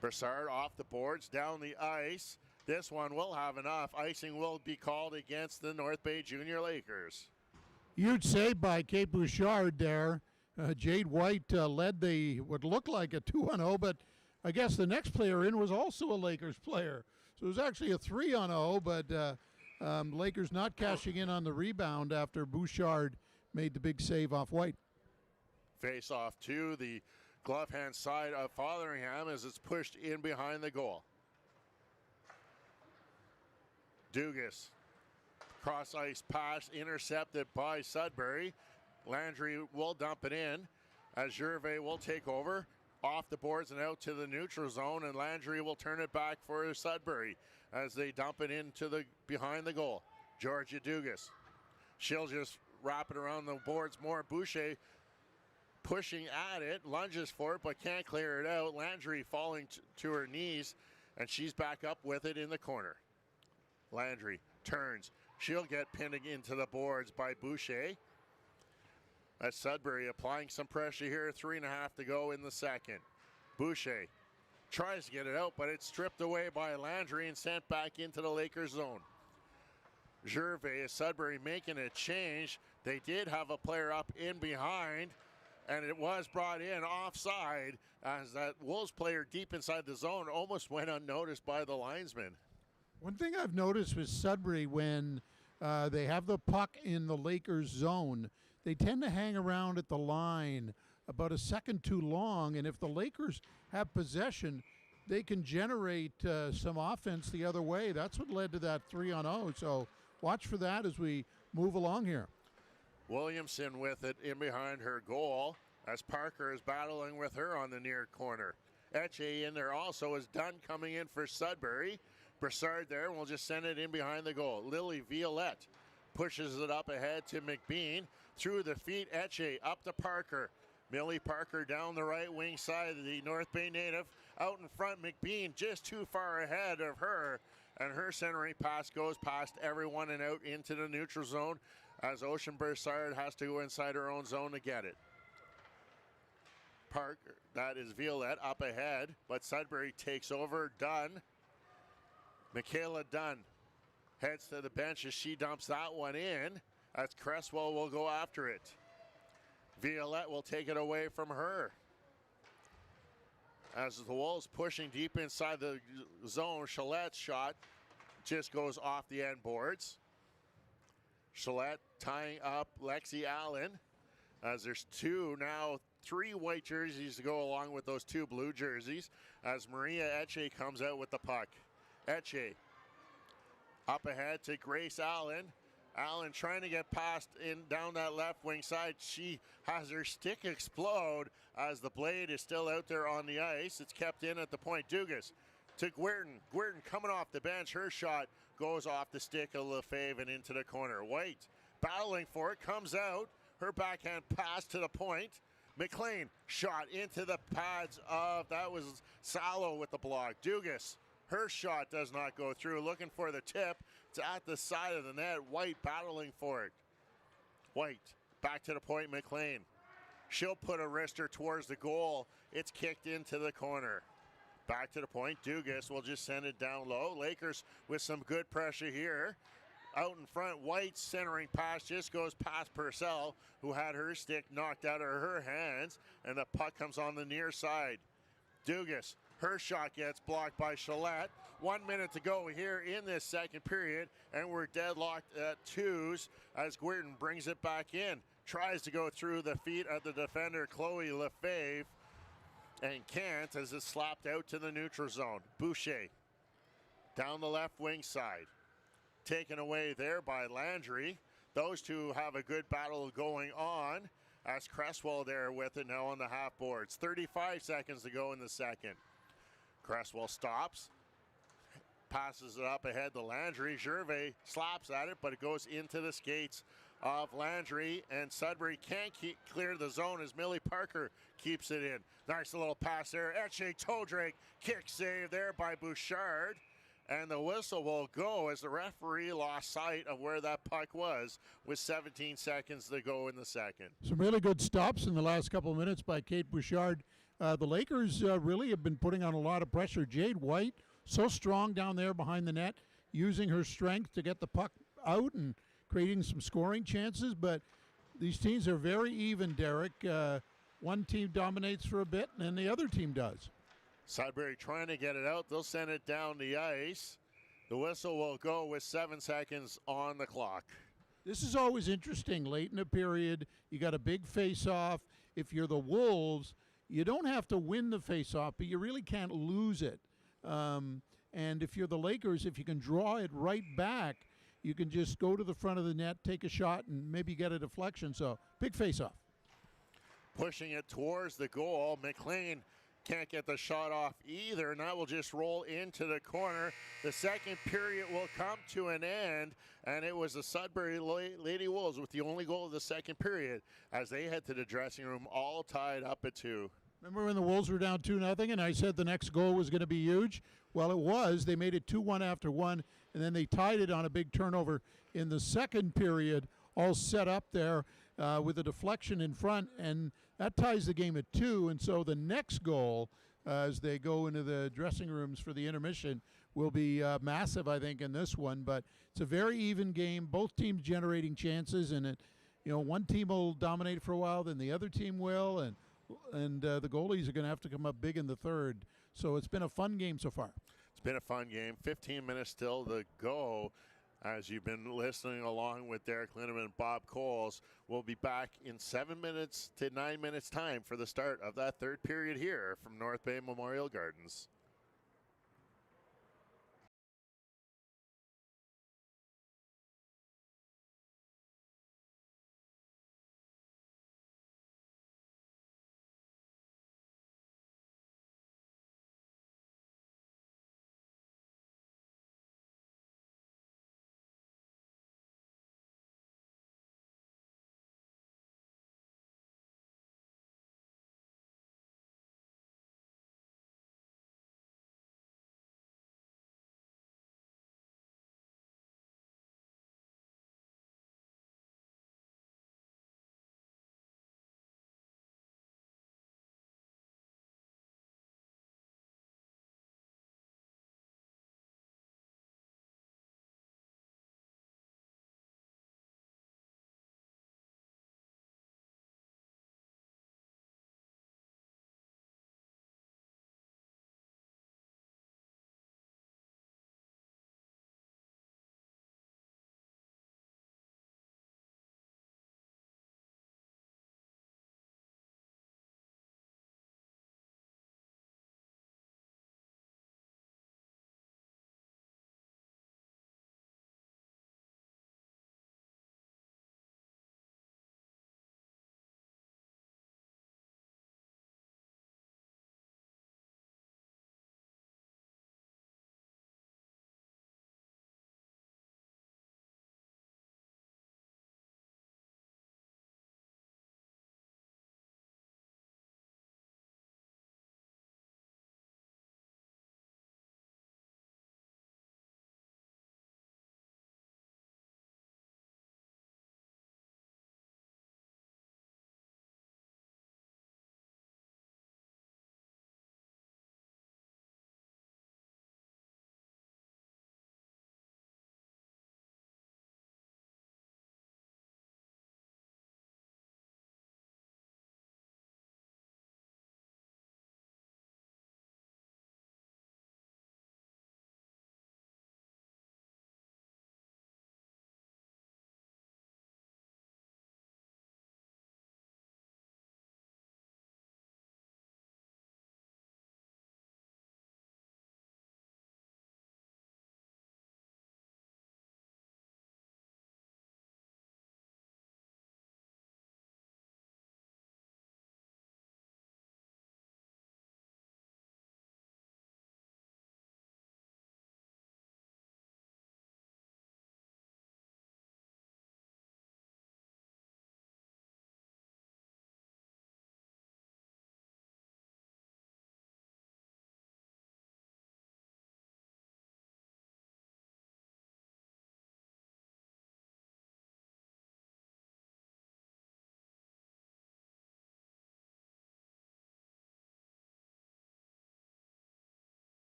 Broussard off the boards, down the ice. This one will have enough. Icing will be called against the North Bay Junior Lakers. Huge save by Kate Bouchard there. Jade White led what looked like a 2-on-0, but I guess the next player in was also a Lakers player. So it was actually a 3-on-0, but Lakers not cashing in on the rebound after Bouchard made the big save off White. Face off to the glove hand side of Fotheringham as it's pushed in behind the goal. Dugas, cross ice pass intercepted by Sudbury. Landry will dump it in as Gervais will take over off the boards and out to the neutral zone, and Landry will turn it back for Sudbury as they dump it into the behind the goal. Georgia Dugas, she'll just wrap it around the boards more. Boucher pushing at it, lunges for it but can't clear it out. Landry falling to her knees, and she's back up with it in the corner. Landry turns, she'll get pinned into the boards by Boucher. As Sudbury applying some pressure here, 3.5 to go in the second. Boucher tries to get it out, but it's stripped away by Landry and sent back into the Lakers zone. Gervais, Sudbury making a change. They did have a player up in behind, and it was brought in offside as that Wolves player deep inside the zone almost went unnoticed by the linesman. One thing I've noticed with Sudbury, when they have the puck in the Lakers zone, they tend to hang around at the line about a second too long, and if the Lakers have possession, they can generate some offense the other way. That's what led to that 3-on-0, so watch for that as we move along here. Williamson with it in behind her goal as Parker is battling with her on the near corner. Etche in there also is Dunn coming in for Sudbury. Broussard there, and we'll just send it in behind the goal. Lily Violette pushes it up ahead to McBean. through the feet. Etche up to Parker. Millie Parker down the right wing side of the North Bay native. Out in front, McBean just too far ahead of her. And her centering pass goes past everyone and out into the neutral zone as Ocean Broussard has to go inside her own zone to get it. Parker, that is Violette up ahead, but Sudbury takes over. Dunn. Michaela Dunn heads to the bench as she dumps that one in, as Cresswell will go after it. Violette will take it away from her. As the Wolves pushing deep inside the zone, Chalette's shot just goes off the end boards. Chalette tying up Lexi Allen, as there's three white jerseys to go along with those two blue jerseys, as Maria Etche comes out with the puck. Etche up ahead to Grace Allen. Allen trying to get past down that left wing side. She has her stick explode as the blade is still out there on the ice. It's kept in at the point. Dugas to Guertin. Guertin coming off the bench. Her shot goes off the stick of Lefebvre and into the corner. White battling for it. Comes out. Her backhand pass to the point. McLean shot into the pads of, that was Salo with the block. Dugas, her shot does not go through. Looking for the tip. It's at the side of the net. White battling for it. White back to the point. McLean. She'll put a wrister towards the goal. It's kicked into the corner. Back to the point. Dugas will just send it down low. Lakers with some good pressure here. Out in front, White's centering pass just goes past Purcell, who had her stick knocked out of her hands, and the puck comes on the near side. Dugas, her shot gets blocked by Chalette. 1 minute to go here in this second period, and we're deadlocked at twos as Guertin brings it back in. Tries to go through the feet of the defender, Chloe Lefebvre, and can't as it's slapped out to the neutral zone. Boucher down the left wing side. Taken away there by Landry. Those two have a good battle going on as Cresswell there with it now on the half boards. 35 seconds to go in the second. Cresswell stops, passes it up ahead to Landry. Gervais slaps at it, but it goes into the skates of Landry, and Sudbury can't clear the zone as Millie Parker keeps it in. Nice little pass there. Etche toe drag, kick save there by Bouchard. And the whistle will go as the referee lost sight of where that puck was with 17 seconds to go in the second. Some really good stops in the last couple of minutes by Kate Bouchard. The Lakers really have been putting on a lot of pressure. Jade White, so strong down there behind the net, using her strength to get the puck out and creating some scoring chances. But these teams are very even, Derek. One team dominates for a bit, and then the other team does. Sudbury trying to get it out. They'll send it down the ice. The whistle will go with 7 seconds on the clock. This is always interesting. Late in a period, you got a big face-off. If you're the Wolves, you don't have to win the face-off, but you really can't lose it. And if you're the Lakers, if you can draw it right back, you can just go to the front of the net, take a shot, and maybe get a deflection. So, big face-off. Pushing it towards the goal. McLean can't get the shot off either, and that will just roll into the corner. The second period will come to an end, and it was the Sudbury Lady Wolves with the only goal of the second period as they head to the dressing room all tied up at 2. Remember when the Wolves were down 2-0 and I said the next goal was going to be huge? Well, it was. They made it 2-1 after one, and then they tied it on a big turnover in the second period, all set up there with a deflection in front, and that ties the game at 2. And so the next goal, as they go into the dressing rooms for the intermission, will be massive, I think, in this one. But it's a very even game. Both teams generating chances, and one team will dominate for a while, then the other team will, and the goalies are going to have to come up big in the third. So it's been a fun game so far. It's been a fun game. 15 minutes still to go. As you've been listening along with Derek Lindemann and Bob Coles, we'll be back in 7 minutes to 9 minutes time for the start of that third period here from North Bay Memorial Gardens.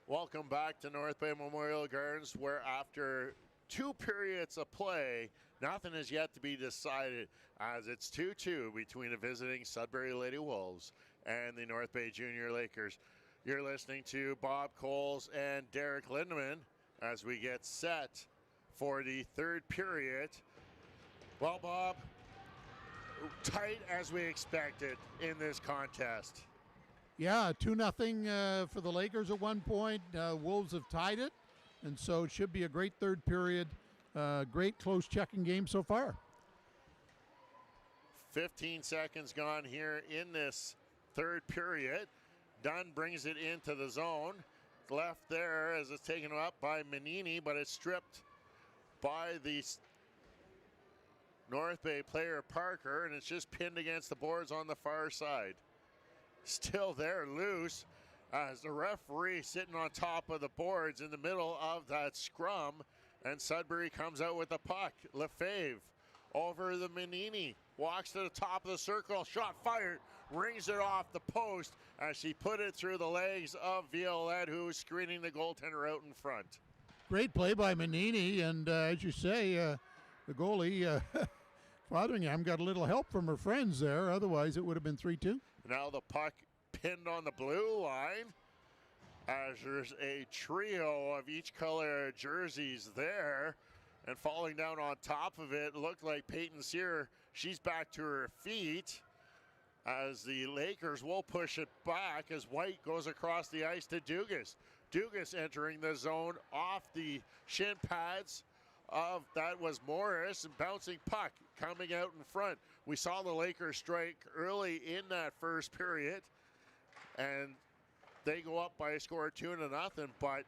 Welcome back to North Bay Memorial Gardens, where after 2 periods of play, nothing is yet to be decided, as it's 2-2 between the visiting Sudbury Lady Wolves and the North Bay Junior Lakers. You're listening to Bob Coles and Derek Lindemann as we get set for the 3rd period. Well, Bob, tight as we expected in this contest. Yeah, 2-0 for the Lakers at one point. Wolves have tied it, and so it should be a great 3rd period. Great close checking game so far. 15 seconds gone here in this 3rd period. Dunn brings it into the zone. Left there as it's taken up by Manini, but it's stripped by the North Bay player Parker, and it's just pinned against the boards on the far side. Still there, loose, as the referee sitting on top of the boards in the middle of that scrum, and Sudbury comes out with the puck. Lefebvre over the Manini, walks to the top of the circle, shot fired, rings it off the post as she put it through the legs of Violette, who's screening the goaltender out in front. Great play by Manini, and as you say, the goalie, Fotheringham, got a little help from her friends there. Otherwise, it would have been 3-2. Now the puck pinned on the blue line, as there's a trio of each color jerseys there, and falling down on top of it looked like Peyton Sear. She's back to her feet as the Lakers will push it back as White goes across the ice to Dugas. Dugas entering the zone off the shin pads of, that was Morris, and bouncing puck coming out in front. We saw the Lakers strike early in that 1st period, and they go up by a score of 2-0, but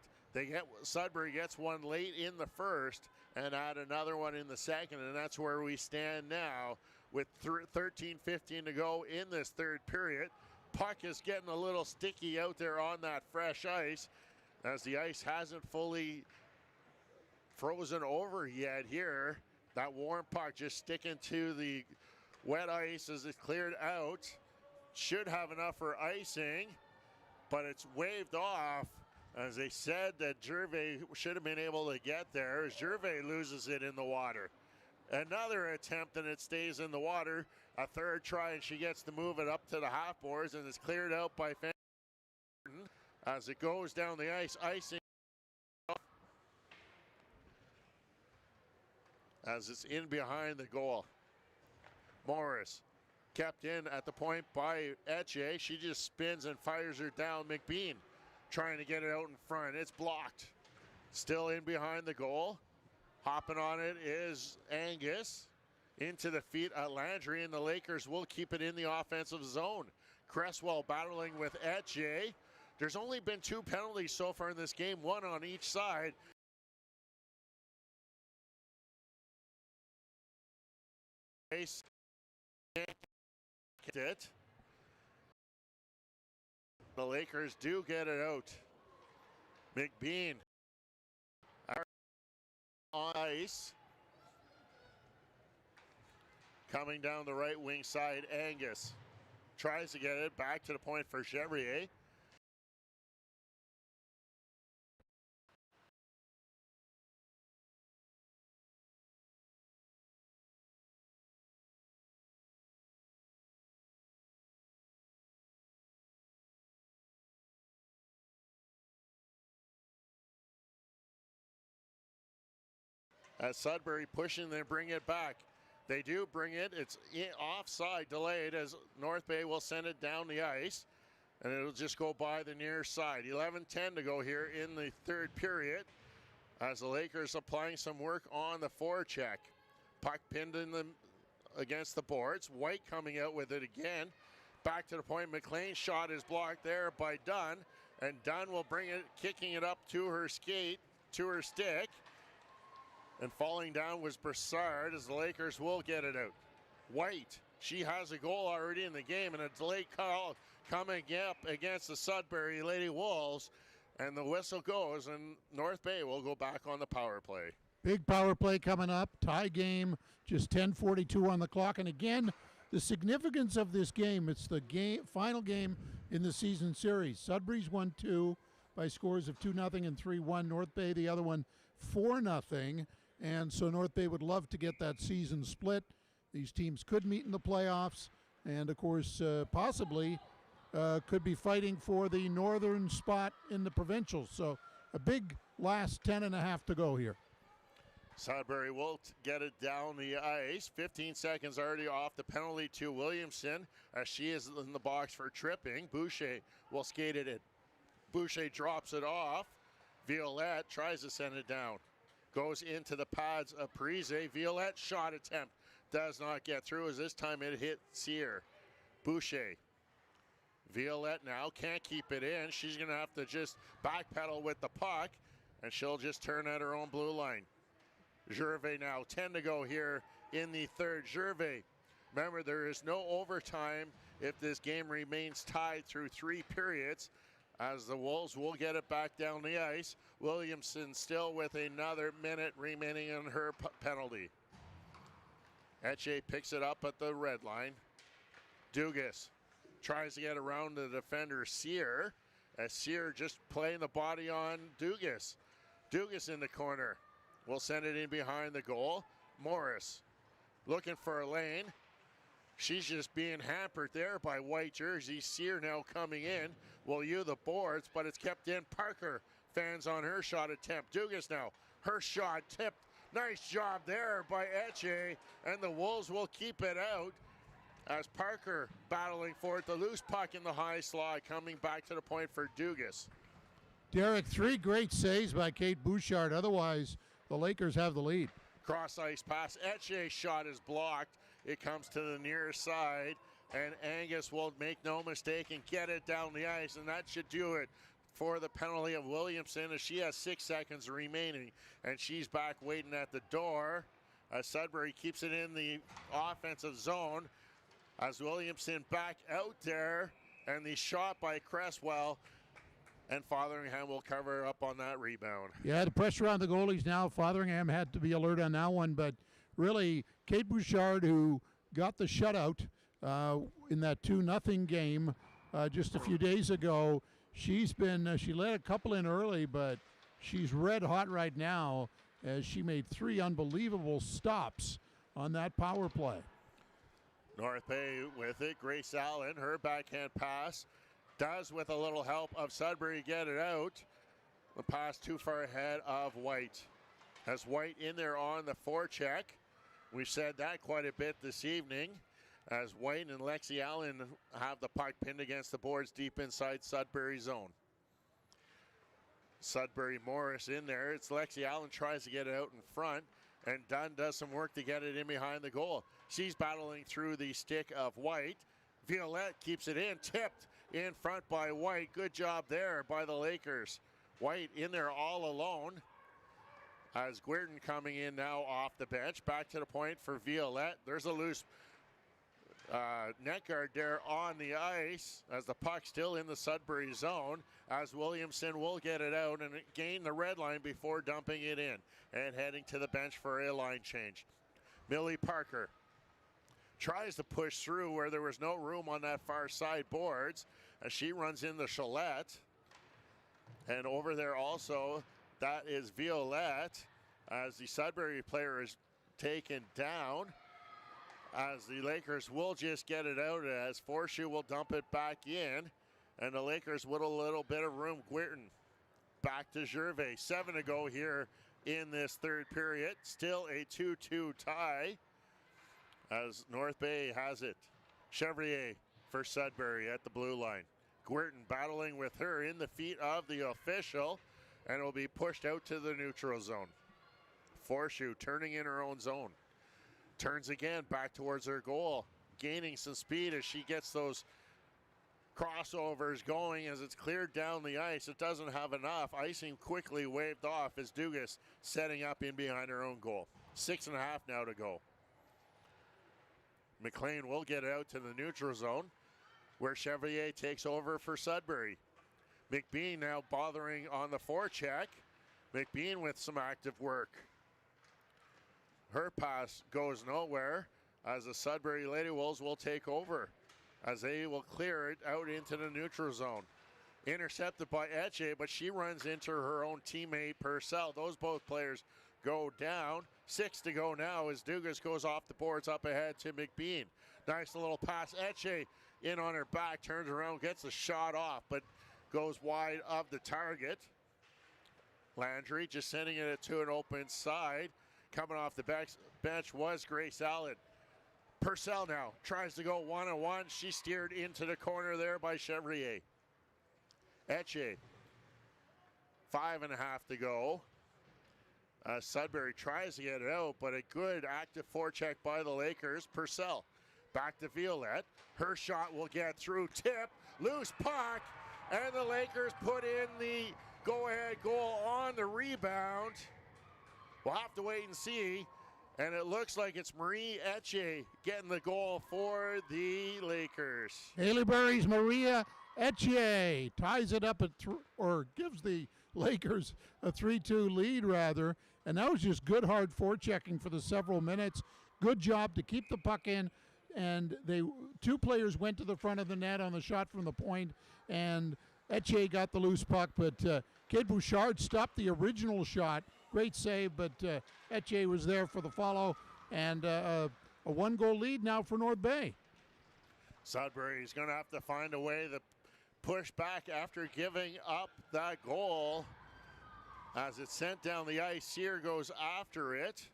Sudbury gets one late in the 1st and add another one in the 2nd, and that's where we stand now with 13:15 to go in this 3rd period. Puck is getting a little sticky out there on that fresh ice, as the ice hasn't fully frozen over yet here. That warm puck just sticking to the wet ice as it's cleared out. Should have enough for icing, but it's waved off, as they said that Gervais should have been able to get there, as Gervais loses it in the water. Another attempt, and it stays in the water. A 3rd try, and she gets to move it up to the half boards, and it's cleared out by Van Gordon as it goes down the ice. Icing as it's in behind the goal. Morris kept in at the point by Etche. She just spins and fires her down. McBean trying to get it out in front. It's blocked. Still in behind the goal. Hopping on it is Angus. Into the feet at Landry, and the Lakers will keep it in the offensive zone. Cresswell battling with Etche. There's only been 2 penalties so far in this game, 1 on each side. It. The Lakers do get it out. McBean on ice. Coming down the right wing side, Angus tries to get it back to the point for Chevrier. As Sudbury pushing, they bring it back. They do bring it. It's offside, delayed, as North Bay will send it down the ice, and it'll just go by the near side. 11:10 to go here in the 3rd period, as the Lakers applying some work on the forecheck. Puck pinned in them against the boards. White coming out with it again. Back to the point. McLean's shot is blocked there by Dunn, and Dunn will bring it, kicking it up to her skate, to her stick. And falling down was Broussard, as the Lakers will get it out. White, she has a goal already in the game, and a delay call coming up against the Sudbury Lady Wolves. And the whistle goes, and North Bay will go back on the power play. Big power play coming up. Tie game, just 10:42 on the clock. And again, the significance of this game, it's the final game in the season series. Sudbury's won 2, by scores of 2-0 and 3-1. North Bay, the other one, 4-0. And so North Bay would love to get that season split. These teams could meet in the playoffs, and of course, possibly could be fighting for the northern spot in the provincials. So a big last 10.5 to go here. Sudbury will get it down the ice. 15 seconds already off the penalty to Williamson as she is in the box for tripping. Boucher will skate it in. Boucher drops it off. Violette tries to send it down. Goes into the pads of Parise. Violette shot attempt does not get through as this time it hit Sear. Boucher. Violette now can't keep it in. She's going to have to just backpedal with the puck, and she'll just turn at her own blue line. Gervais now, 10 to go here in the third. Gervais, remember there is no overtime if this game remains tied through 3 periods, as the Wolves will get it back down the ice. Williamson still with another minute remaining on her penalty. Etche picks it up at the red line. Dugas tries to get around the defender Sear, as Sear just playing the body on Dugas. Dugas in the corner. Will send it in behind the goal. Morris looking for a lane. She's just being hampered there by white jersey. Sear now coming in. Will use the boards, but it's kept in. Parker fans on her shot attempt. Dugas now. Her shot tipped. Nice job there by Etche. And the Wolves will keep it out as Parker battling for it. The loose puck in the high slot coming back to the point for Dugas. Derek, 3 great saves by Kate Bouchard. Otherwise, the Lakers have the lead. Cross ice pass. Etche's shot is blocked. It comes to the near side, and Angus will make no mistake and get it down the ice, and that should do it for the penalty of Williamson, as she has 6 seconds remaining, and she's back waiting at the door as Sudbury keeps it in the offensive zone as Williamson back out there, and the shot by Cresswell. And Fotheringham will cover up on that rebound. Yeah, the pressure on the goalies now. Fotheringham had to be alert on that one. But really, Kate Bouchard, who got the shutout in that 2-0 game just a few days ago, she's been, she let a couple in early, but she's red hot right now as she made 3 unbelievable stops on that power play. North Bay with it. Grace Allen, her backhand pass. Does, with a little help of Sudbury, get it out. The pass too far ahead of White. Has White in there on the forecheck. We've said that quite a bit this evening, as White and Lexi Allen have the puck pinned against the boards deep inside Sudbury's zone. Sudbury Morris in there. It's Lexi Allen tries to get it out in front, and Dunn does some work to get it in behind the goal. She's battling through the stick of White. Violette keeps it in, tipped in front by White. Good job there by the Lakers. White in there all alone as Guertin coming in now off the bench. Back to the point for Violette. There's a loose net guard there on the ice as the puck still in the Sudbury zone, as Williamson will get it out and gain the red line before dumping it in and heading to the bench for a line change. Millie Parker tries to push through where there was no room on that far side boards as she runs in the Chalette. And over there also, that is Violette as the Sudbury player is taken down, as the Lakers will just get it out as Forshoe will dump it back in, and the Lakers with a little bit of room. Guertin back to Gervais. 7 to go here in this third period. Still a 2-2 tie as North Bay has it. Chevrier for Sudbury at the blue line. Guertin battling with her in the feet of the official, and will be pushed out to the neutral zone. Forshoe turning in her own zone. Turns again back towards her goal, gaining some speed as she gets those crossovers going as it's cleared down the ice. It doesn't have enough. Icing quickly waved off as Dugas setting up in behind her own goal. 6.5 now to go. McLean will get out to the neutral zone where Chevrier takes over for Sudbury. McBean now bothering on the forecheck. McBean with some active work. Her pass goes nowhere as the Sudbury Lady Wolves will take over as they will clear it out into the neutral zone. intercepted by Etche, but she runs into her own teammate Purcell. Those both players go down. 6 to go now as Dugas goes off the boards up ahead to McBean. Nice little pass. Etche in on her back, turns around, gets the shot off, but goes wide of the target. Landry just sending it to an open side. Coming off the bench was Grace Allen. Purcell now tries to go one-on-one. She steered into the corner there by Chevrier. Etche, 5.5 to go. Sudbury tries to get it out, but a good active forecheck by the Lakers. Purcell back to Violette. Her shot will get through. Tip, loose puck, and the Lakers put in the go-ahead goal on the rebound. We'll have to wait and see. And it looks like it's Marie Etche getting the goal for the Lakers. Haileybury's Maria Etche ties it up or gives the Lakers a 3-2 lead, rather. And that was just good hard forechecking for the several minutes. Good job to keep the puck in. And two players went to the front of the net on the shot from the point, and Etche got the loose puck, but Kate Bouchard stopped the original shot. Great save, but Etche was there for the follow, and a 1-goal lead now for North Bay. Sudbury's going to have to find a way to push back after giving up that goal. As it's sent down the ice, Sear goes after it,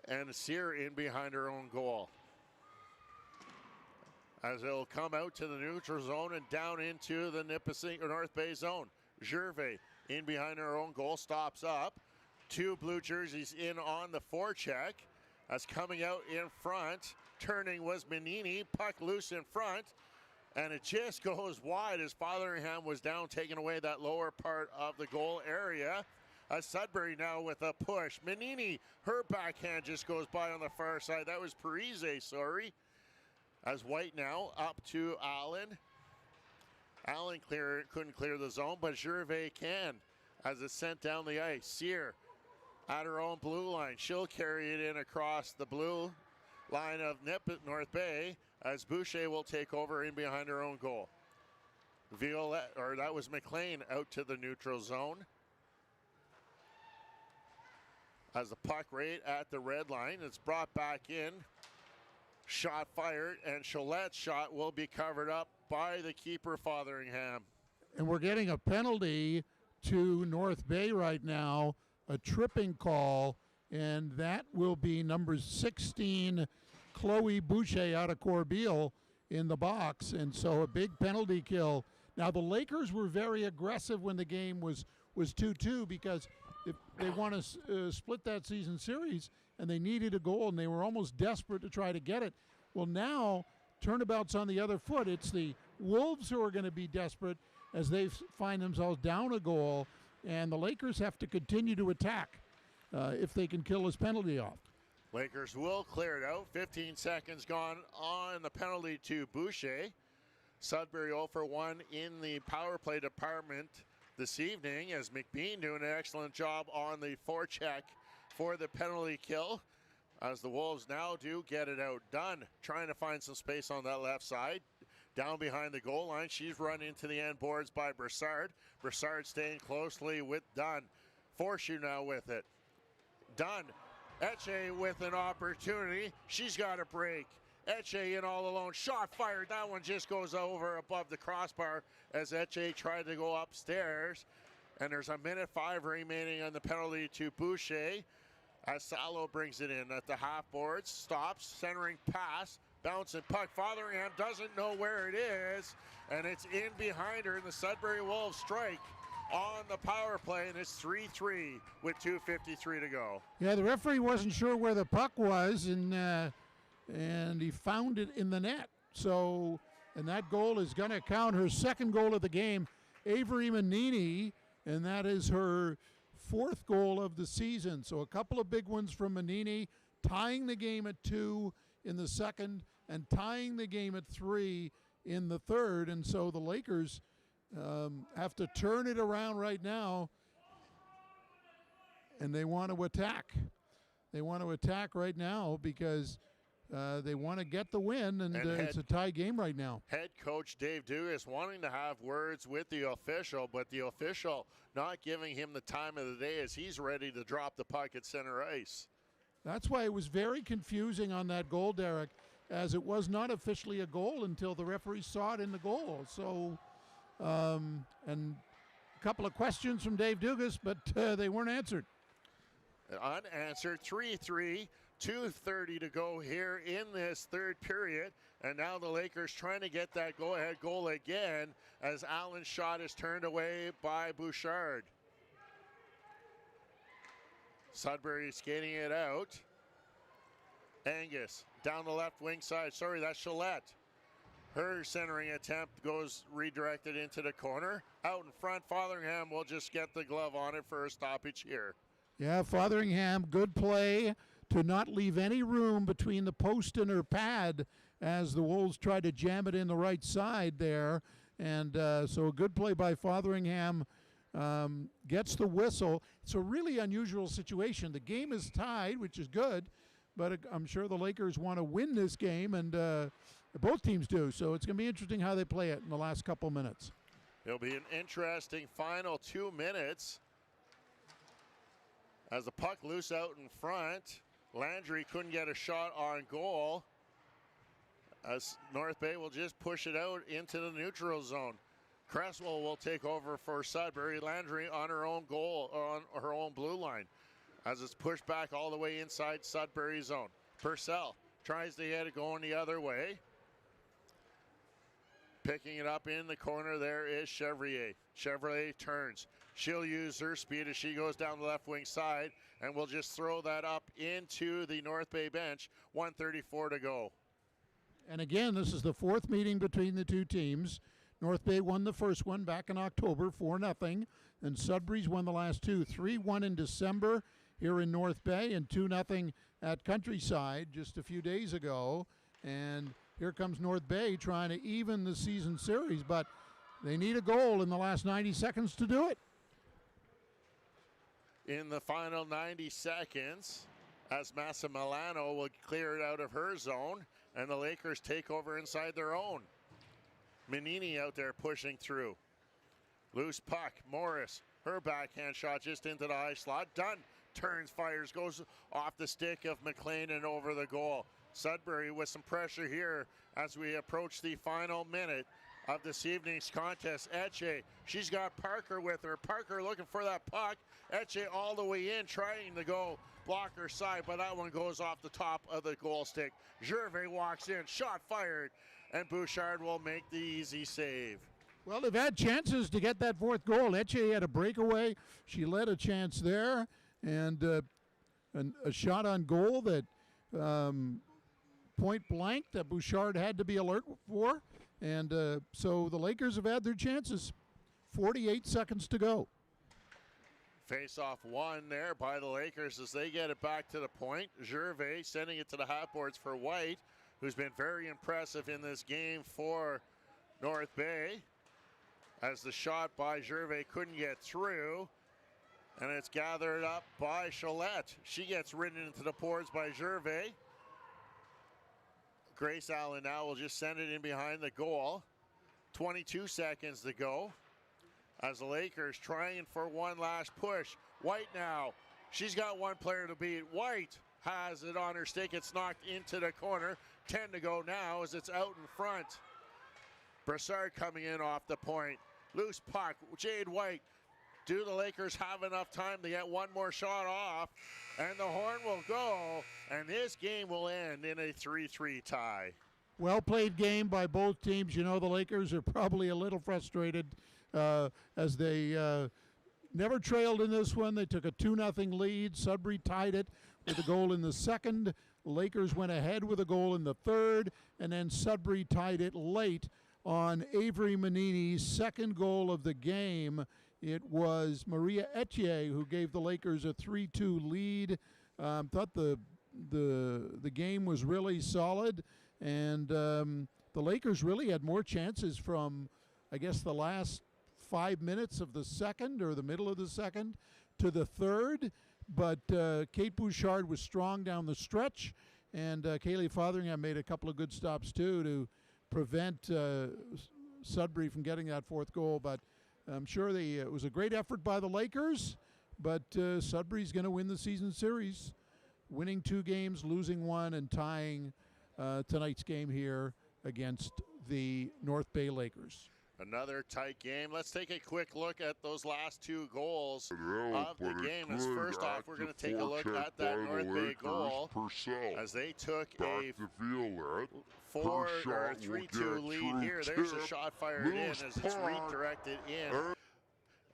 and Sear in behind her own goal. As it'll come out to the neutral zone and down into the Nipissing or North Bay zone. Gervais in behind her own goal, stops up. 2 blue jerseys in on the forecheck. As coming out in front, turning was Menini, puck loose in front, and it just goes wide as Fotheringham was down, taking away that lower part of the goal area. As Sudbury now with a push. Menini, her backhand just goes by on the far side. That was Parise, sorry. As White now up to Allen. Allen couldn't clear the zone, but Gervais can as it's sent down the ice. Sear at her own blue line. She'll carry it in across the blue line of North Bay as Boucher will take over in behind her own goal. Violette, or that was McLean out to the neutral zone. As the puck right at the red line, it's brought back in. Shot fired, and Cholette's shot will be covered up by the keeper, Fotheringham. And we're getting a penalty to North Bay right now, a tripping call, and that will be number 16, Chloe Boucher out of Corbeil in the box, and so a big penalty kill. Now the Lakers were very aggressive when the game was 2-2 because if they want to split that season series, and they needed a goal, and they were almost desperate to try to get it. Well, now, turnabout's on the other foot. It's the Wolves who are going to be desperate as they find themselves down a goal, and the Lakers have to continue to attack if they can kill this penalty off. Lakers will clear it out. 15 seconds gone on the penalty to Boucher. Sudbury 0 for 1 in the power play department this evening as McBean doing an excellent job on the forecheck for the penalty kill as the Wolves now do get it out. Dunn trying to find some space on that left side. Down behind the goal line, she's run into the end boards by Broussard. Broussard staying closely with Dunn. Forshu now with it. Dunn, Etche with an opportunity. She's got a break. Etche in all alone. Shot fired. That one just goes over above the crossbar as Etche tried to go upstairs. And there's a minute 5 remaining on the penalty to Boucher. As Salo brings it in at the half boards. Stops. Centering pass. Bouncing puck. Fotheringham doesn't know where it is. And it's in behind her. And the Sudbury Wolves strike on the power play. And it's 3-3 with 2:53 to go. Yeah, the referee wasn't sure where the puck was. And he found it in the net. So, and that goal is going to count. Her second goal of the game, Avery Menini, and that is her 4th goal of the season. So a couple of big ones from Menini, tying the game at 2 in the second and tying the game at 3 in the third. And so the Lakers have to turn it around right now, and they want to attack. They want to attack right now because They want to get the win, and it's a tie game right now. Head coach Dave Dugas wanting to have words with the official, but the official not giving him the time of the day as he's ready to drop the puck at center ice. That's why it was very confusing on that goal, Derek, as it was not officially a goal until the referee saw it in the goal. So, and a couple of questions from Dave Dugas, but they weren't answered. Unanswered, 3-3, 2:30 to go here in this third period. And now the Lakers trying to get that go-ahead goal again as Allen's shot is turned away by Bouchard. Sudbury skating it out. Angus down the left wing side. Sorry, that's Gillette. Her centering attempt goes redirected into the corner. Out in front, Fotheringham will just get the glove on it for a stoppage here. Yeah, Fotheringham, good play to not leave any room between the post and her pad as the Wolves try to jam it in the right side there. And so a good play by Fotheringham. Gets the whistle. It's a really unusual situation. The game is tied, which is good, but I'm sure the Lakers want to win this game, and both teams do. So it's going to be interesting how they play it in the last couple minutes. It'll be an interesting final 2 minutes. As the puck loose out in front, Landry couldn't get a shot on goal. As North Bay will just push it out into the neutral zone. Cresswell will take over for Sudbury. Landry on her own goal, on her own blue line, as it's pushed back all the way inside Sudbury zone. Purcell tries to get it going the other way. Picking it up in the corner there is Chevrier. Chevrier turns. She'll use her speed as she goes down the left wing side, and we'll just throw that up into the North Bay bench. 1:34 to go. And again, this is the fourth meeting between the two teams. North Bay won the first one back in October, 4-0, and Sudbury's won the last two, 3-1 in December here in North Bay and 2-0 at Countryside just a few days ago. And here comes North Bay trying to even the season series, but they need a goal in the last 90 seconds to do it. In the final 90 seconds, as Massa Milano will clear it out of her zone, and the Lakers take over inside their own. Menini out there pushing through. Loose puck. Morris. Her backhand shot just into the high slot. Dunn turns, fires, goes off the stick of McLean and over the goal. Sudbury with some pressure here as we approach the final minute of this evening's contest. Etche, she's got Parker with her. Parker looking for that puck. Etche all the way in, trying to go blocker side, but that one goes off the top of the goal stick. Gervais walks in, shot fired, and Bouchard will make the easy save. Well, they've had chances to get that fourth goal. Etche had a breakaway. She led a chance there, and a shot on goal that point blank that Bouchard had to be alert for. And so the Lakers have had their chances. 48 seconds to go. Face-off won there by the Lakers as they get it back to the point. Gervais sending it to the half boards for White, who's been very impressive in this game for North Bay. As the shot by Gervais couldn't get through, and it's gathered up by Gillette. She gets ridden into the boards by Gervais. Grace Allen now will just send it in behind the goal. 22 seconds to go as the Lakers trying for one last push. White now, she's got one player to beat. White has it on her stick. It's knocked into the corner. 10 to go now as it's out in front. Brassard coming in off the point. Loose puck. Jade White. Do the Lakers have enough time to get one more shot off? And the horn will go, and this game will end in a 3-3 tie. Well played game by both teams. You know, the Lakers are probably a little frustrated as they never trailed in this one. They took a 2-0 lead. Sudbury tied it with a goal in the second. The Lakers went ahead with a goal in the third, and then Sudbury tied it late on Avery Menini's second goal of the game. It was Maria Etche who gave the Lakers a 3-2 lead. Thought the game was really solid, and the Lakers really had more chances from, I guess, the last 5 minutes of the second or the middle of the second to the third. But Kate Bouchard was strong down the stretch, And Kaylee Fotheringham made a couple of good stops, too, to prevent Sudbury from getting that fourth goal. But I'm sure it was a great effort by the Lakers, but Sudbury's going to win the season series, winning 2 games, losing 1, and tying tonight's game here against the North Bay Lakers. Another tight game. Let's take a quick look at those last 2 goals of the game. As first off, we're going to take a look at that North Bay goal as they took a 3-2 lead here. There's a shot fired in as it's redirected in.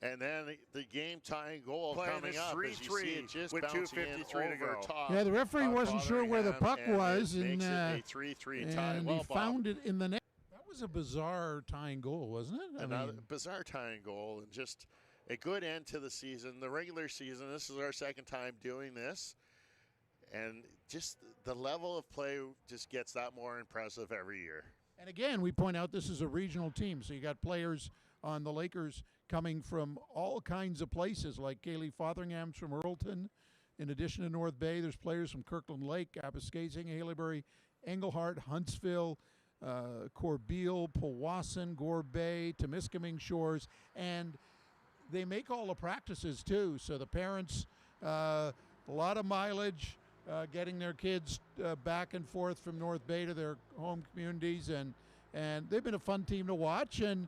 And then the game-tying goal coming up, 3-3 with 2:53 to go. Yeah, the referee wasn't sure where the puck was, and makes it a 3-3 tie. and he found it in the net. That was a bizarre tying goal, wasn't it? Another bizarre tying goal, and just a good end to the season. The regular season, this is our second time doing this, and just the level of play just gets that more impressive every year. And again, we point out this is a regional team, so you got players on the Lakers coming from all kinds of places, like Kaylee Fotheringham's from Earlton. In addition to North Bay, there's players from Kirkland Lake, Kapuskasing, Haileybury, Englehart, Huntsville, Corbeil, Powassan, Gore Bay, Temiskaming Shores, and they make all the practices too. So the parents, a lot of mileage, getting their kids back and forth from North Bay to their home communities, and they've been a fun team to watch, and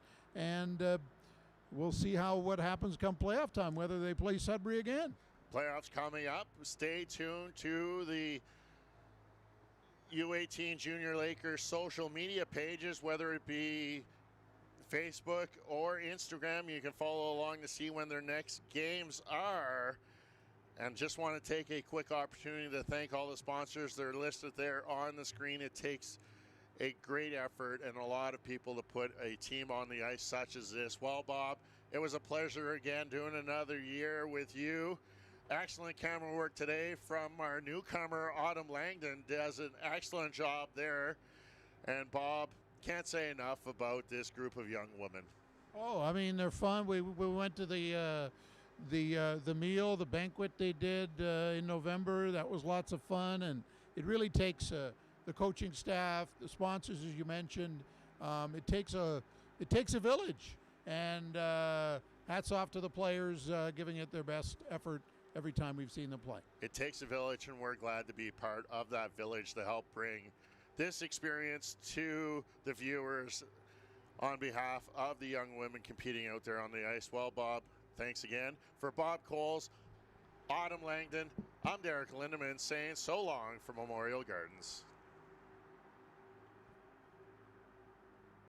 we'll see what happens come playoff time, whether they play Sudbury again. Playoffs coming up. Stay tuned to the U18 Jr Lakers social media pages, whether it be Facebook or Instagram. You can follow along to see when their next games are. And just want to take a quick opportunity to thank all the sponsors. They're listed there on the screen. It takes a great effort and a lot of people to put a team on the ice such as this. Well, Bob, it was a pleasure again doing another year with you. Excellent camera work today from our newcomer, Autumn Langdon, does an excellent job there. And Bob, can't say enough about this group of young women. Oh, I mean, they're fun. We went to the meal, the banquet they did in November. That was lots of fun, and it really takes the coaching staff, the sponsors, as you mentioned. It takes a village, and hats off to the players giving it their best effort every time we've seen them play. It takes a village, and we're glad to be part of that village to help bring this experience to the viewers on behalf of the young women competing out there on the ice. Well, Bob, thanks again. For Bob Coles, Autumn Langdon, I'm Derek Lindeman saying so long from Memorial Gardens.